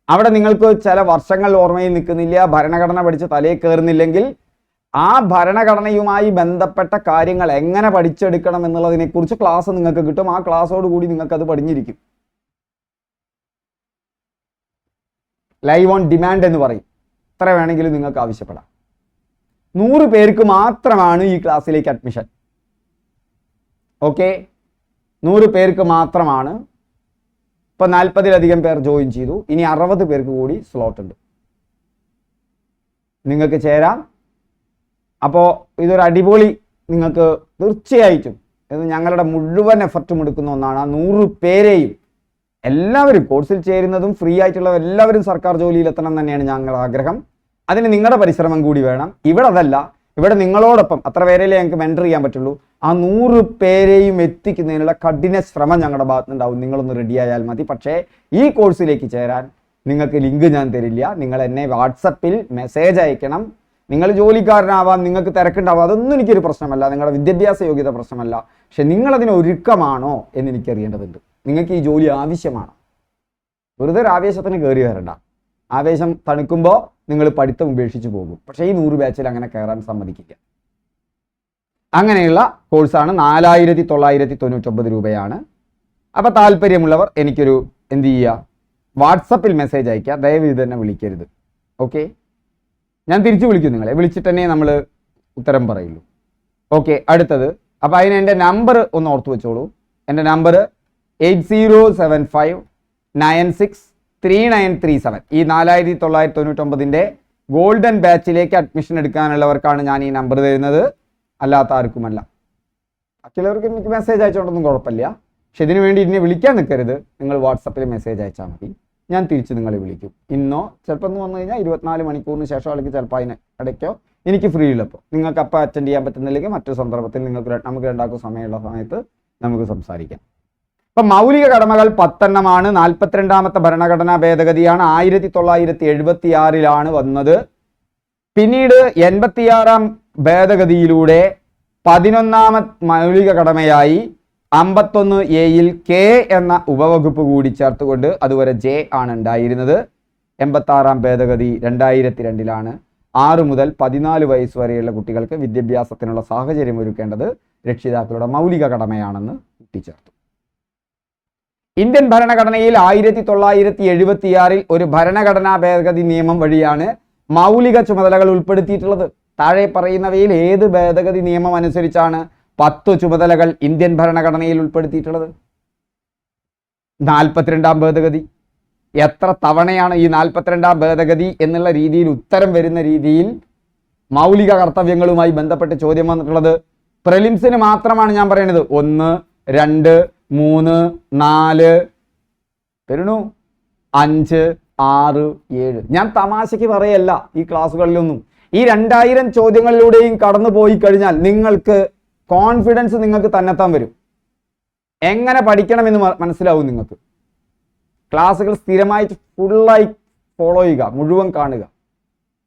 അവിടെ നിങ്ങൾക്ക് ചില വർഷങ്ങൾ ഓർമ്മയിൽ നിൽക്കുന്നില്ല, ഭരണഘടന പഠിച്ച് തലയിൽ കയറുന്നില്ലെങ്കിൽ ആ ഭരണഘടനയുമായി ബന്ധപ്പെട്ട കാര്യങ്ങൾ എങ്ങനെ പഠിച്ചെടുക്കണം എന്നുള്ളതിനെക്കുറിച്ച് ക്ലാസ് നിങ്ങൾക്ക് കിട്ടും. ആ ക്ലാസ്സോട് കൂടി നിങ്ങൾക്ക് അത് പഠിഞ്ഞിരിക്കും. ലൈവ് ഓൺ ഡിമാൻഡ് എന്ന് പറയും. എത്ര വേണമെങ്കിലും നിങ്ങൾക്ക് ആവശ്യപ്പെടാം. 100 പേർക്ക് മാത്രമാണ് ഈ ക്ലാസ്സിലേക്ക് അഡ്മിഷൻ. ഓക്കെ, 100 പേർക്ക് മാത്രമാണ്. ഇപ്പൊ 40-ലധികം പേർ ജോയിൻ ചെയ്തു. ഇനി 60 പേർക്ക് കൂടി സ്ലോട്ട് ഉണ്ട്. നിങ്ങൾക്ക് ചേരാം. അപ്പോൾ ഇതൊരു അടിപൊളി, നിങ്ങൾക്ക് തീർച്ചയായിട്ടും ഇത് ഞങ്ങളുടെ മുഴുവൻ എഫർട്ടും എടുക്കുന്ന ഒന്നാണ്. ആ 100 പേരെയും എല്ലാവരും കോഴ്സിൽ ചേരുന്നതും ഫ്രീ ആയിട്ടുള്ള എല്ലാവരും സർക്കാർ ജോലിയിലെത്തണം തന്നെയാണ് ഞങ്ങളുടെ ആഗ്രഹം. അതിന് നിങ്ങളുടെ പരിശ്രമം കൂടി വേണം. ഇവിടെ അതല്ല, ഇവിടെ നിങ്ങളോടൊപ്പം അത്ര പേരെയല്ലേ ഞങ്ങൾക്ക് മെൻറ്റർ ചെയ്യാൻ പറ്റുള്ളൂ. ആ 100 പേരെയും എത്തിക്കുന്നതിനുള്ള കഠിന ശ്രമം ഞങ്ങളുടെ ഭാഗത്തുനിന്നുണ്ടാവും. നിങ്ങളൊന്ന് റെഡി ആയാൽ മതി. പക്ഷേ ഈ കോഴ്സിലേക്ക് ചേരാൻ നിങ്ങൾക്ക് ലിങ്ക് ഞാൻ തരില്ല. നിങ്ങൾ എന്നെ വാട്സപ്പിൽ മെസ്സേജ് അയക്കണം. നിങ്ങൾ ജോലിക്കാരനാവാം, നിങ്ങൾക്ക് തിരക്കുണ്ടാവാം, അതൊന്നും എനിക്കൊരു പ്രശ്നമല്ല, നിങ്ങളുടെ വിദ്യാഭ്യാസ യോഗ്യത പ്രശ്നമല്ല. പക്ഷെ നിങ്ങളതിന് ഒരുക്കമാണോ എന്ന് എനിക്കറിയേണ്ടതുണ്ട്. നിങ്ങൾക്ക് ഈ ജോലി ആവശ്യമാണോ? വെറുതെ ഒരു ആവേശത്തിന് കയറി വരണ്ട. ആവേശം തണുക്കുമ്പോൾ നിങ്ങൾ പഠിത്തം ഉപേക്ഷിച്ച് പോകും. പക്ഷേ ഈ 100 ബാച്ചിൽ അങ്ങനെ കയറാൻ സമ്മതിക്കില്ല. അങ്ങനെയുള്ള കോഴ്സാണ്. 4999 രൂപയാണ്. അപ്പോൾ താല്പര്യമുള്ളവർ എനിക്കൊരു എന്ത് ചെയ്യുക, വാട്സപ്പിൽ മെസ്സേജ് അയക്കുക. ദയവ് തന്നെ വിളിക്കരുത്. ഓക്കെ, ഞാൻ തിരിച്ചു വിളിക്കും. നിങ്ങളെ വിളിച്ചിട്ട് തന്നെ നമ്മൾ ഉത്തരം പറയുള്ളൂ. ഓക്കെ, അടുത്തത്. അപ്പോൾ അതിന് എൻ്റെ നമ്പർ ഒന്ന് ഓർത്ത് വെച്ചോളൂ. എൻ്റെ നമ്പർ 8075963937. ഈ 4999 ഗോൾഡൻ ബാച്ചിലേക്ക് അഡ്മിഷൻ എടുക്കാനുള്ളവർക്കാണ് ഞാൻ ഈ നമ്പർ തരുന്നത്, അല്ലാത്ത ആർക്കുമല്ല. ബാക്കിയുള്ളവർക്ക് എനിക്ക് മെസ്സേജ് അയച്ചോണ്ടൊന്നും കുഴപ്പമില്ല. പക്ഷെ ഇതിനു വേണ്ടി എന്നെ വിളിക്കാൻ നിൽക്കരുത്. നിങ്ങൾ വാട്സപ്പിൽ മെസ്സേജ് അയച്ചാൽ മതി. ഞാൻ തിരിച്ച് നിങ്ങളെ വിളിക്കും. ഇന്നോ ചിലപ്പോൾ ഒന്ന് വന്നു കഴിഞ്ഞാൽ 24 മണിക്കൂറിന് ശേഷം, അല്ലെങ്കിൽ ചിലപ്പോൾ അതിന് ഇടയ്ക്കോ എനിക്ക് ഫ്രീ ഉള്ളപ്പോൾ. നിങ്ങൾക്ക് അപ്പോൾ അറ്റൻഡ് ചെയ്യാൻ പറ്റുന്നില്ലെങ്കിൽ മറ്റൊരു സന്ദർഭത്തിൽ നമുക്ക് രണ്ടാക്കും സമയമുള്ള സമയത്ത് നമുക്ക് സംസാരിക്കാം. ഇപ്പം മൗലിക കടമകൾ 10 എണ്ണമാണ്. 42ാമത്തെ ഭരണഘടനാ ഭേദഗതിയാണ്. 1976 വന്നത്. പിന്നീട് 86ാം ഭേദഗതിയിലൂടെ 11ാമത്തെ മൗലിക കടമയായി 51A കെ എന്ന ഉപവകുപ്പ് കൂടി ചേർത്തുകൊണ്ട് അതുവരെ ജെ ആണ് ഉണ്ടായിരുന്നത്. 86ാം ഭേദഗതി 2002 6 മുതൽ 14 വയസ്സ് വരെയുള്ള കുട്ടികൾക്ക് വിദ്യാഭ്യാസത്തിനുള്ള സാഹചര്യം ഒരുക്കേണ്ടത് രക്ഷിതാക്കളുടെ മൗലിക കടമയാണെന്ന് കൂട്ടിച്ചേർത്തു. ഇന്ത്യൻ ഭരണഘടനയിൽ 1976 ഒരു ഭരണഘടനാ ഭേദഗതി നിയമം വഴിയാണ് മൗലിക ചുമതലകൾ ഉൾപ്പെടുത്തിയിട്ടുള്ളത്. താഴെ പറയുന്നവയിൽ ഏത് ഭേദഗതി നിയമം അനുസരിച്ചാണ് 10 ചുമതലകൾ ഇന്ത്യൻ ഭരണഘടനയിൽ ഉൾപ്പെടുത്തിയിട്ടുള്ളത്? 42ാം ഭേദഗതി. എത്ര തവണയാണ് ഈ 42ാം ഭേദഗതി എന്നുള്ള രീതിയിൽ ഉത്തരം വരുന്ന രീതിയിൽ മൗലിക കർത്തവ്യങ്ങളുമായി ബന്ധപ്പെട്ട് ചോദ്യം വന്നിട്ടുള്ളത്? പ്രിലിംസിന് മാത്രമാണ് ഞാൻ പറയുന്നത്. 1, 2, 3, 4 വരുന്നു, 5, 6, 7. ഞാൻ തമാശയ്ക്ക് പറയല്ല ഈ ക്ലാസ്സുകളിലൊന്നും. ഈ 2000 ചോദ്യങ്ങളിലൂടെയും കടന്നു പോയി കഴിഞ്ഞാൽ നിങ്ങൾക്ക് കോൺഫിഡൻസ് നിങ്ങൾക്ക് തന്നെത്താൻ വരും. എങ്ങനെ പഠിക്കണമെന്ന് മനസ്സിലാവും നിങ്ങൾക്ക്. ക്ലാസ്സുകൾ സ്ഥിരമായിട്ട് ഫുള്ളായി ഫോളോ ചെയ്യുക, മുഴുവൻ കാണുക.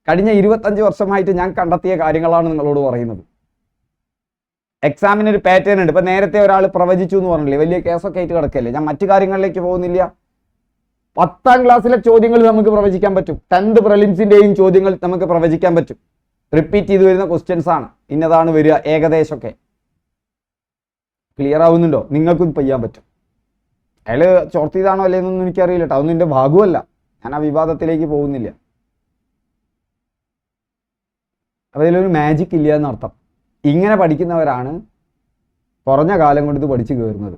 കഴിഞ്ഞ 25 വർഷമായിട്ട് ഞാൻ കണ്ടെത്തിയ കാര്യങ്ങളാണ് നിങ്ങളോട് പറയുന്നത്. എക്സാമിനൊരു പാറ്റേൺ ഉണ്ട്. ഇപ്പം നേരത്തെ ഒരാൾ പ്രവചിച്ചു എന്ന് പറഞ്ഞില്ലേ, വലിയ കേസൊക്കെ ആയിട്ട് കിടക്കല്ലേ. ഞാൻ മറ്റു കാര്യങ്ങളിലേക്ക് പോകുന്നില്ല. 10ാം ക്ലാസ്സിലെ ചോദ്യങ്ങൾ നമുക്ക് പ്രവചിക്കാൻ പറ്റും. 10th പ്രിലിംസിൻ്റെയും ചോദ്യങ്ങൾ നമുക്ക് പ്രവചിക്കാൻ പറ്റും. റിപ്പീറ്റ് ചെയ്ത് വരുന്ന ക്വസ്റ്റ്യൻസ് ആണ്. ഇന്നതാണ് വരിക ഏകദേശമൊക്കെ. ക്ലിയർ ആവുന്നുണ്ടോ? നിങ്ങൾക്കും ചെയ്യാൻ പറ്റും. അയാൾ ചോർത്തിയതാണോ അല്ലേന്നൊന്നും എനിക്കറിയില്ല കേട്ടോ, അതൊന്നും എൻ്റെ ഭാഗമല്ല, ഞാൻ ആ വിവാദത്തിലേക്ക് പോകുന്നില്ല. അപ്പോൾ ഇതിലൊരു മാജിക് ഇല്ല എന്നർത്ഥം. ഇങ്ങനെ പഠിക്കുന്നവരാണ് കുറഞ്ഞ കാലം കൊണ്ട് ഇത് പഠിച്ചു കയറുന്നത്.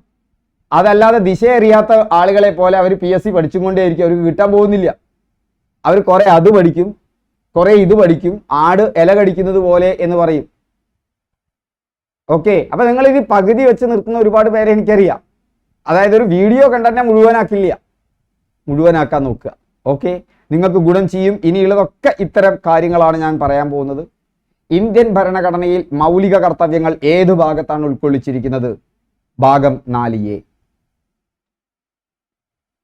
അതല്ലാതെ ദിശ അറിയാത്ത ആളുകളെ പോലെ അവർ PSC പഠിച്ചും കൊണ്ടേയിരിക്കും, അവർക്ക് കിട്ടാൻ പോകുന്നില്ല. അവർ കുറേ അത് പഠിക്കും, കുറേ ഇത് പഠിക്കും, ആട് ഇല കടിക്കുന്നത് പോലെ എന്ന് പറയും. ഓക്കെ, അപ്പം നിങ്ങളിത് പകുതി വെച്ച് നിർത്തുന്ന ഒരുപാട് പേരെ എനിക്കറിയാം. അതായത് ഒരു വീഡിയോ കണ്ടന്നെ മുഴുവനാക്കാൻ നോക്കുക. ഓക്കെ, നിങ്ങൾക്ക് ഗുണം ചെയ്യും. ഇനിയുള്ളതൊക്കെ ഇത്തരം കാര്യങ്ങളാണ് ഞാൻ പറയാൻ പോകുന്നത്. ഇന്ത്യൻ ഭരണഘടനയിൽ മൗലിക കർത്തവ്യങ്ങൾ ഏത് ഭാഗത്താണ് ഉൾക്കൊള്ളിച്ചിരിക്കുന്നത്? ഭാഗം 4A.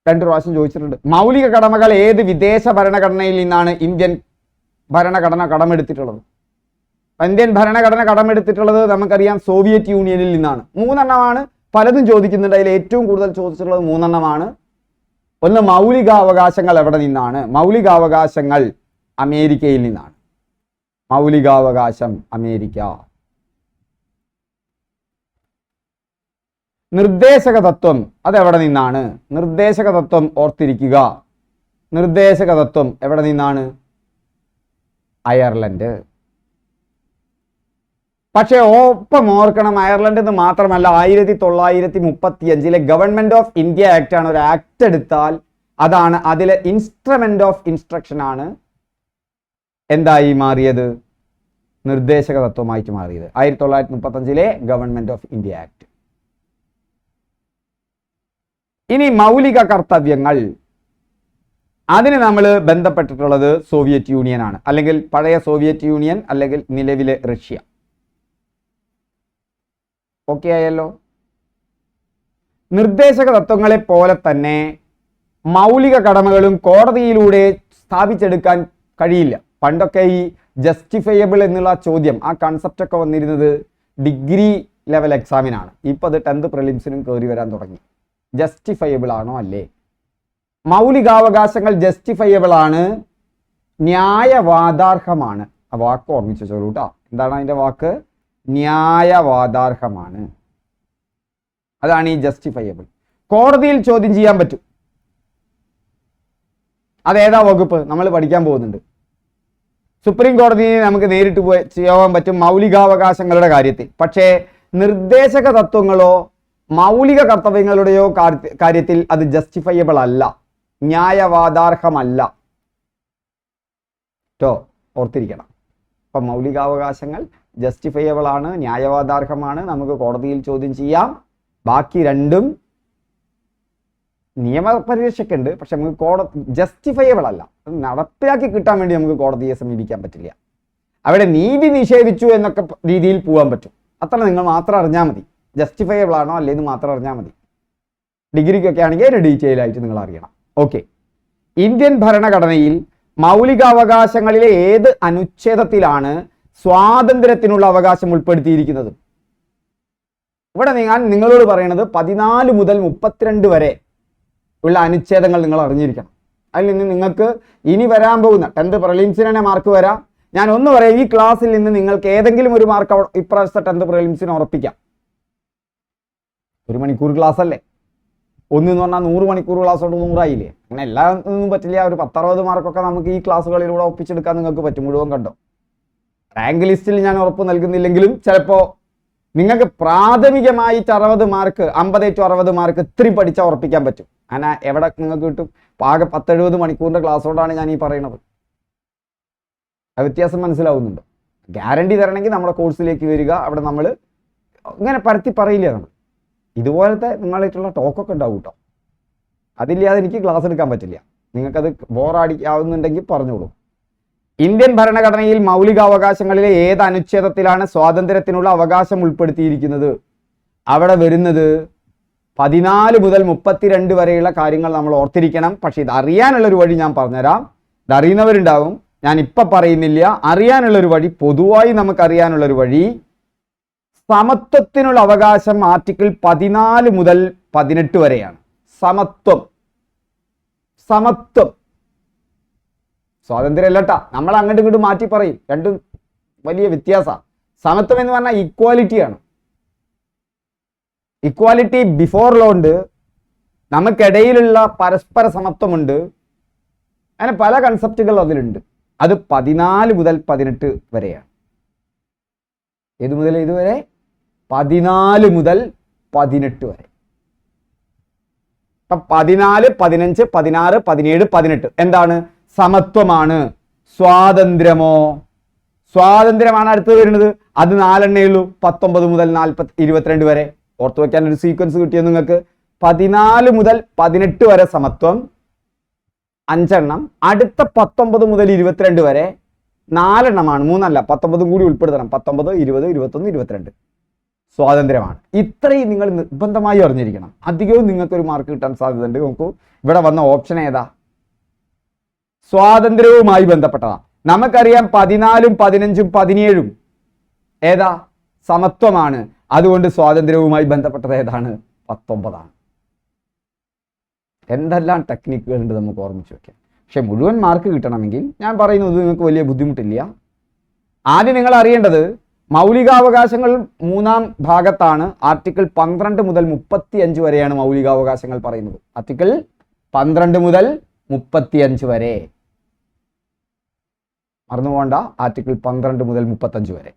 2 പ്രാവശ്യം ചോദിച്ചിട്ടുണ്ട്. മൗലിക കടമകൾ ഏത് വിദേശ ഭരണഘടനയിൽ നിന്നാണ് ഇന്ത്യൻ ഭരണഘടന കടമെടുത്തിട്ടുള്ളത്? ഇന്ത്യൻ ഭരണഘടന കടമെടുത്തിട്ടുള്ളത് നമുക്കറിയാം സോവിയറ്റ് യൂണിയനിൽ നിന്നാണ്. 3 എണ്ണമാണ് പലതും ചോദിക്കുന്നുണ്ട്. അതിൽ ഏറ്റവും കൂടുതൽ ചോദിച്ചിട്ടുള്ളത് 3 എണ്ണമാണ്. ഒന്ന്, മൗലികാവകാശങ്ങൾ എവിടെ നിന്നാണ്? മൗലികാവകാശങ്ങൾ അമേരിക്കയിൽ നിന്നാണ്. മൗലികാവകാശം അമേരിക്ക. നിർദ്ദേശക തത്വം അതെവിടെ നിന്നാണ്? നിർദ്ദേശക തത്വം ഓർത്തിരിക്കുക. നിർദ്ദേശക തത്വം എവിടെ നിന്നാണ്? അയർലൻഡ്. പക്ഷേ ഒപ്പം ഓർക്കണം, അയർലൻഡ് എന്ന് മാത്രമല്ല, 1935 ഗവൺമെന്റ് ഓഫ് ഇന്ത്യ ആക്ട് ആണ്. ഒരു ആക്ട് എടുത്താൽ അതാണ് അതിലെ ഇൻസ്ട്രുമെന്റ് ഓഫ് ഇൻസ്ട്രക്ഷൻ ആണ് എന്തായി മാറിയത്? നിർദ്ദേശക തത്വമായിട്ട് മാറിയത്. 1935 ഗവൺമെന്റ് ഓഫ് ഇന്ത്യ ആക്ട്. ഇനി മൗലിക കർത്തവ്യങ്ങൾ, അതിന് നമ്മൾ ബന്ധപ്പെട്ടിട്ടുള്ളത് സോവിയറ്റ് യൂണിയൻ ആണ്, അല്ലെങ്കിൽ പഴയ സോവിയറ്റ് യൂണിയൻ, അല്ലെങ്കിൽ നിലവിലെ റഷ്യ. ഓക്കെ ആയല്ലോ. നിർദ്ദേശക തത്വങ്ങളെ പോലെ തന്നെ മൗലിക കടമകളും കോടതിയിലൂടെ സ്ഥാപിച്ചെടുക്കാൻ കഴിയില്ല. പണ്ടൊക്കെ ഈ ജസ്റ്റിഫയബിൾ എന്നുള്ള ചോദ്യം, ആ കൺസെപ്റ്റ് ഒക്കെ വന്നിരുന്നത് ഡിഗ്രി ലെവൽ എക്സാമിനാണ്. ഇപ്പോൾ അത് 10th പ്രിലിംസിനും കയറി വരാൻ തുടങ്ങി. ജസ്റ്റിഫയബിൾ ആണോ അല്ലേ? മൗലികാവകാശങ്ങൾ ജസ്റ്റിഫയബിൾ ആണ്, ന്യായവാദാർഹമാണ്. ആ വാക്ക് ഓർമ്മിച്ചു ചോളൂ കേട്ടോ. എന്താണ് അതിൻ്റെ വാക്ക്? ന്യായവാദാർഹമാണ്. അതാണ് ഈ ജസ്റ്റിഫയബിൾ. കോടതിയിൽ ചോദ്യം ചെയ്യാൻ പറ്റും. അതേതാ വകുപ്പ്? നമ്മൾ പഠിക്കാൻ പോകുന്നുണ്ട്. സുപ്രീം കോടതിയെ നമുക്ക് നേരിട്ട് ചെയ്യാൻ പറ്റും മൗലികാവകാശങ്ങളുടെ കാര്യത്തിൽ. പക്ഷേ നിർദ്ദേശക തത്വങ്ങളോ മൗലിക കർത്തവ്യങ്ങളുടെയോ കാര്യത്തിൽ അത് ജസ്റ്റിഫയബിൾ അല്ല, ന്യായവാദാർഹമല്ല. ഓർത്തിരിക്കണം. അപ്പം മൗലികാവകാശങ്ങൾ ജസ്റ്റിഫയബിൾ ആണ്, ന്യായവാദാർഹമാണ്, നമുക്ക് കോടതിയിൽ ചോദ്യം ചെയ്യാം. ബാക്കി രണ്ടും നിയമപരിരക്ഷയ്ക്കുണ്ട്, പക്ഷെ നമുക്ക് ജസ്റ്റിഫയബിൾ അല്ല. നടപ്പിലാക്കി കിട്ടാൻ വേണ്ടി നമുക്ക് കോടതിയെ സമീപിക്കാൻ പറ്റില്ല. അവിടെ നീതി നിഷേധിച്ചു എന്നൊക്കെ രീതിയിൽ പോകാൻ പറ്റും. അത്ര നിങ്ങൾ മാത്രം അറിഞ്ഞാൽ മതി. ജസ്റ്റിഫയബിൾ ആണോ അല്ലേന്ന് മാത്രം അറിഞ്ഞാൽ മതി. ഡിഗ്രിക്കൊക്കെ ആണെങ്കിൽ ഒരു ഡീറ്റെയിൽ ആയിട്ട് നിങ്ങൾ അറിയണം. ഓക്കെ, ഇന്ത്യൻ ഭരണഘടനയിൽ മൗലികാവകാശങ്ങളിലെ ഏത് അനുച്ഛേദത്തിലാണ് സ്വാതന്ത്ര്യത്തിനുള്ള അവകാശം ഉൾപ്പെടുത്തിയിരിക്കുന്നത്? ഇവിടെ ഞാൻ നിങ്ങളോട് പറയുന്നത് 14 മുതൽ 32 വരെ ഉള്ള അനുച്ഛേദങ്ങൾ നിങ്ങൾ അറിഞ്ഞിരിക്കണം. അതിൽ നിന്ന് നിങ്ങൾക്ക് ഇനി വരാൻ പോകുന്ന 10th പ്രിലിംസിന് തന്നെ മാർക്ക് വരാം. ഞാൻ ഒന്ന് പറയാം, ഈ ക്ലാസ്സിൽ നിന്ന് നിങ്ങൾക്ക് ഏതെങ്കിലും ഒരു മാർക്ക് ഇപ്രാവശ്യത്തെ 10th പ്രിലിംസിന് ഉറപ്പിക്കാം. 1 മണിക്കൂർ ക്ലാസ് അല്ലേ? എന്ന് പറഞ്ഞാൽ 100 മണിക്കൂർ ക്ലാസ് കൊണ്ട് 100 ആയില്ലേ? അങ്ങനെ എല്ലാം പറ്റില്ല. ഒരു 10-60 മാർക്കൊക്കെ നമുക്ക് ഈ ക്ലാസ്സുകളിലൂടെ ഒപ്പിച്ചെടുക്കാൻ നിങ്ങൾക്ക് പറ്റും. മുഴുവൻ കണ്ടോ. റാങ്ക് ലിസ്റ്റിൽ ഞാൻ ഉറപ്പ് നൽകുന്നില്ലെങ്കിലും ചിലപ്പോൾ നിങ്ങൾക്ക് പ്രാഥമികമായിട്ട് 60 മാർക്ക്, 50-60 മാർക്ക് ഇത്രയും പഠിച്ചാൽ ഉറപ്പിക്കാൻ പറ്റും. അങ്ങനെ എവിടെ നിങ്ങൾക്ക് കിട്ടും? ആകെ 10-70 മണിക്കൂറിൻ്റെ ക്ലാസ് കൊണ്ടാണ് ഞാൻ ഈ പറയുന്നത്. ആ വ്യത്യാസം മനസ്സിലാവുന്നുണ്ടോ? ഗ്യാരണ്ടി തരണമെങ്കിൽ നമ്മുടെ കോഴ്സിലേക്ക് വരിക. അവിടെ നമ്മൾ ഇങ്ങനെ പരത്തി പറയില്ല. നമ്മൾ ഇതുപോലത്തെ നിങ്ങളായിട്ടുള്ള ടോക്കൊക്കെ ഉണ്ടാവും കേട്ടോ. അതില്ലാതെ എനിക്ക് ക്ലാസ് എടുക്കാൻ പറ്റില്ല. നിങ്ങൾക്കത് ബോറടിക്കാവുന്നുണ്ടെങ്കിൽ പറഞ്ഞോളൂ. ഇന്ത്യൻ ഭരണഘടനയിൽ മൗലികാവകാശങ്ങളിലെ ഏത് അനുച്ഛേദത്തിലാണ് സ്വാതന്ത്ര്യത്തിനുള്ള അവകാശം ഉൾപ്പെടുത്തിയിരിക്കുന്നത്? അവിടെ വരുന്നത് 14 മുതൽ 32 വരെയുള്ള കാര്യങ്ങൾ നമ്മൾ ഓർത്തിരിക്കണം. പക്ഷെ ഇത് അറിയാനുള്ളൊരു വഴി ഞാൻ പറഞ്ഞുതരാം. ഇത് അറിയുന്നവരുണ്ടാവും, ഞാൻ ഇപ്പം പറയുന്നില്ല. അറിയാനുള്ളൊരു വഴി, പൊതുവായി നമുക്കറിയാനുള്ളൊരു വഴി, സമത്വത്തിനുള്ള അവകാശം ആർട്ടിക്കിൾ 14 മുതൽ 18 വരെയാണ്. സമത്വം സ്വാതന്ത്ര്യം അല്ലട്ടാ, നമ്മൾ അങ്ങോട്ടും ഇങ്ങോട്ടും മാറ്റി പറയും. രണ്ടും വലിയ വ്യത്യാസമാണ്. സമത്വം എന്ന് പറഞ്ഞാൽ ഈക്വാലിറ്റിയാണ്. ഇക്വാലിറ്റി ബിഫോർ ലോ ഉണ്ട്, നമുക്കിടയിലുള്ള പരസ്പര സമത്വമുണ്ട്. അങ്ങനെ പല കൺസെപ്റ്റുകൾ അതിലുണ്ട്. അത് 14 മുതൽ 18 വരെയാണ്. ഏത് മുതൽ ഇതുവരെ? 14 മുതൽ 18 വരെ. ഇപ്പൊ 14, 15, 16, 17, 18 എന്താണ്? സമത്വമാണ്. സ്വാതന്ത്ര്യമോ? സ്വാതന്ത്ര്യമാണ് അടുത്ത് വരുന്നത്. അത് 4 ഉള്ളൂ. 19 മുതൽ 22 വരെ. ഓർത്തു വെക്കാൻ ഒരു സീക്വൻസ് കിട്ടിയോ നിങ്ങൾക്ക്? 14 മുതൽ 18 വരെ സമത്വം 5 എണ്ണം. അടുത്ത 19 മുതൽ 22 വരെ 4 എണ്ണമാണ്, 3 അല്ല, 19 കൂടി ഉൾപ്പെടുത്തണം. 19, 20, 21, 22 സ്വാതന്ത്ര്യമാണ്. ഇത്രയും നിങ്ങൾ നിർബന്ധമായി അറിഞ്ഞിരിക്കണം. അധികവും നിങ്ങൾക്ക് ഒരു മാർക്ക് കിട്ടാൻ സാധ്യതയുണ്ട്. നോക്കൂ, ഇവിടെ വന്ന ഓപ്ഷൻ ഏതാ? സ്വാതന്ത്ര്യവുമായി ബന്ധപ്പെട്ടതാണ്. നമുക്കറിയാം 14, 15, 17 ഏതാ? സമത്വമാണ്. അതുകൊണ്ട് സ്വാതന്ത്ര്യവുമായി ബന്ധപ്പെട്ടത് ഏതാണ്? 19 ആണ്. എന്തെല്ലാം ടെക്നിക്കുകൾ ഉണ്ട് നമുക്ക് ഓർമ്മിച്ച് വെക്കാം. പക്ഷെ മുഴുവൻ മാർക്ക് കിട്ടണമെങ്കിൽ ഞാൻ പറയുന്നത് നിങ്ങൾക്ക് വലിയ ബുദ്ധിമുട്ടില്ല. ആദ്യം നിങ്ങൾ അറിയേണ്ടത് മൗലികാവകാശങ്ങൾ 3-ാം ഭാഗത്താണ്. ആർട്ടിക്കിൾ 12 മുതൽ 35 വരെയാണ് മൗലികാവകാശങ്ങൾ പറയുന്നത്. ആർട്ടിക്കിൾ 12 മുതൽ 35 വരെ മറന്നു പോകണ്ട. ആർട്ടിക്കിൾ 12 മുതൽ 35 വരെ.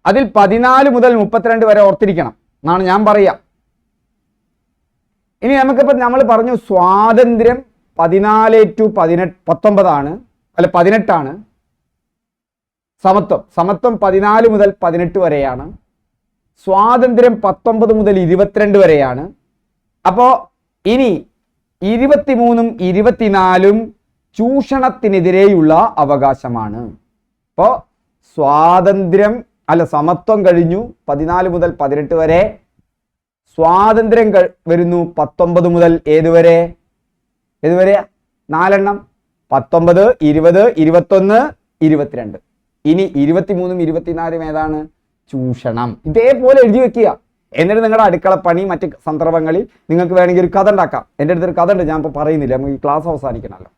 അതിൽ 14 മുതൽ 32 വരെ ഓർത്തിരിക്കണം എന്നാണ് ഞാൻ പറയാം. ഇനി നമുക്കിപ്പോൾ നമ്മൾ പറഞ്ഞു സ്വാതന്ത്ര്യം 14 to 19 ആണ്, അല്ല 18 ആണ്. സമത്വം 14 മുതൽ 18 വരെയാണ്. സ്വാതന്ത്ര്യം 19 മുതൽ 22 വരെയാണ്. അപ്പോൾ ഇനി 23ഉം 24ഉം ചൂഷണത്തിനെതിരെയുള്ള അവകാശമാണ്. അപ്പോൾ സമത്വം കഴിഞ്ഞു 14 മുതൽ 18 വരെ. സ്വാതന്ത്ര്യം വരുന്നു 19 മുതൽ ഏതുവരെ? 4 എണ്ണം. 19, 20, 21, 22. ഇനി 23ഉം 24ഉം ഏതാണ്? ചൂഷണം. ഇതേപോലെ എഴുതി വെക്കുക. എന്നിട്ട് നിങ്ങളുടെ അടുക്കളപ്പണി മറ്റ് സന്ദർഭങ്ങളിൽ നിങ്ങൾക്ക് വേണമെങ്കിൽ ഒരു കഥ ഉണ്ടാക്കാം. എൻ്റെ അടുത്തൊരു കഥ ഉണ്ട്, ഞാൻ ഇപ്പോൾ പറയുന്നില്ല, നമുക്ക് ഈ ക്ലാസ് അവസാനിക്കണമല്ലോ.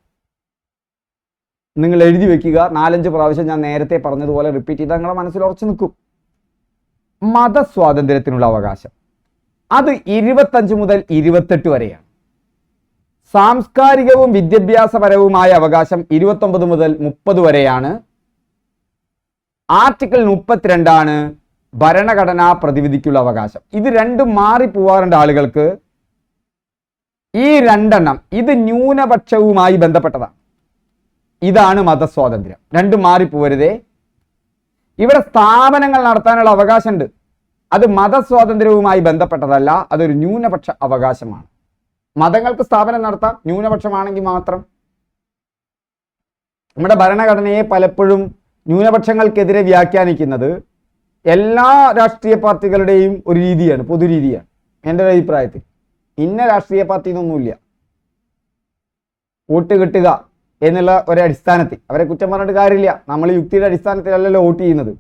നിങ്ങൾ എഴുതി വെക്കുക. 4-5 പ്രാവശ്യം ഞാൻ നേരത്തെ പറഞ്ഞതുപോലെ റിപ്പീറ്റ് ചെയ്താൽ നിങ്ങളുടെ മനസ്സിൽ ഉറച്ചു നിൽക്കും. മതസ്വാതന്ത്ര്യത്തിനുള്ള അവകാശം അത് 25 മുതൽ 28 വരെയാണ്. സാംസ്കാരികവും വിദ്യാഭ്യാസപരവുമായ അവകാശം 29 മുതൽ 30 വരെയാണ്. ആർട്ടിക്കിൾ 32 ആണ് ഭരണഘടനാ പ്രതിവിധിക്കുള്ള അവകാശം. ഇത് രണ്ടും മാറിപ്പോവാറുണ്ട് ആളുകൾക്ക്. ഈ 2 എണ്ണം ഇത് ന്യൂനപക്ഷവുമായി ബന്ധപ്പെട്ടതാണ്. ഇതാണ് മതസ്വാതന്ത്ര്യം. രണ്ടും മാറിപ്പോവരുതേ. ഇവിടെ സ്ഥാപനങ്ങൾ നടത്താനുള്ള അവകാശമുണ്ട്. അത് മതസ്വാതന്ത്ര്യവുമായി ബന്ധപ്പെട്ടതല്ല, അതൊരു ന്യൂനപക്ഷ അവകാശമാണ്. മതങ്ങൾക്ക് സ്ഥാപനം നടത്താം, ന്യൂനപക്ഷമാണെങ്കിൽ മാത്രം. നമ്മുടെ ഭരണഘടനയെ പലപ്പോഴും ന്യൂനപക്ഷങ്ങൾക്കെതിരെ വ്യാഖ്യാനിക്കുന്നത് എല്ലാ രാഷ്ട്രീയ പാർട്ടികളുടെയും ഒരു രീതിയാണ്, പൊതുരീതിയാണ്. എൻ്റെ ഒരു അഭിപ്രായത്തിൽ ഇന്ന രാഷ്ട്രീയ പാർട്ടി എന്നൊന്നുമില്ല. വോട്ട് കിട്ടുക എന്നുള്ള ഒരടിസ്ഥാനത്തിൽ അവരെ കുറ്റം പറഞ്ഞിട്ട് കാര്യമില്ല. നമ്മൾ യുക്തിയുടെ അടിസ്ഥാനത്തിലല്ലല്ലോ വോട്ട് ചെയ്യുന്നത്.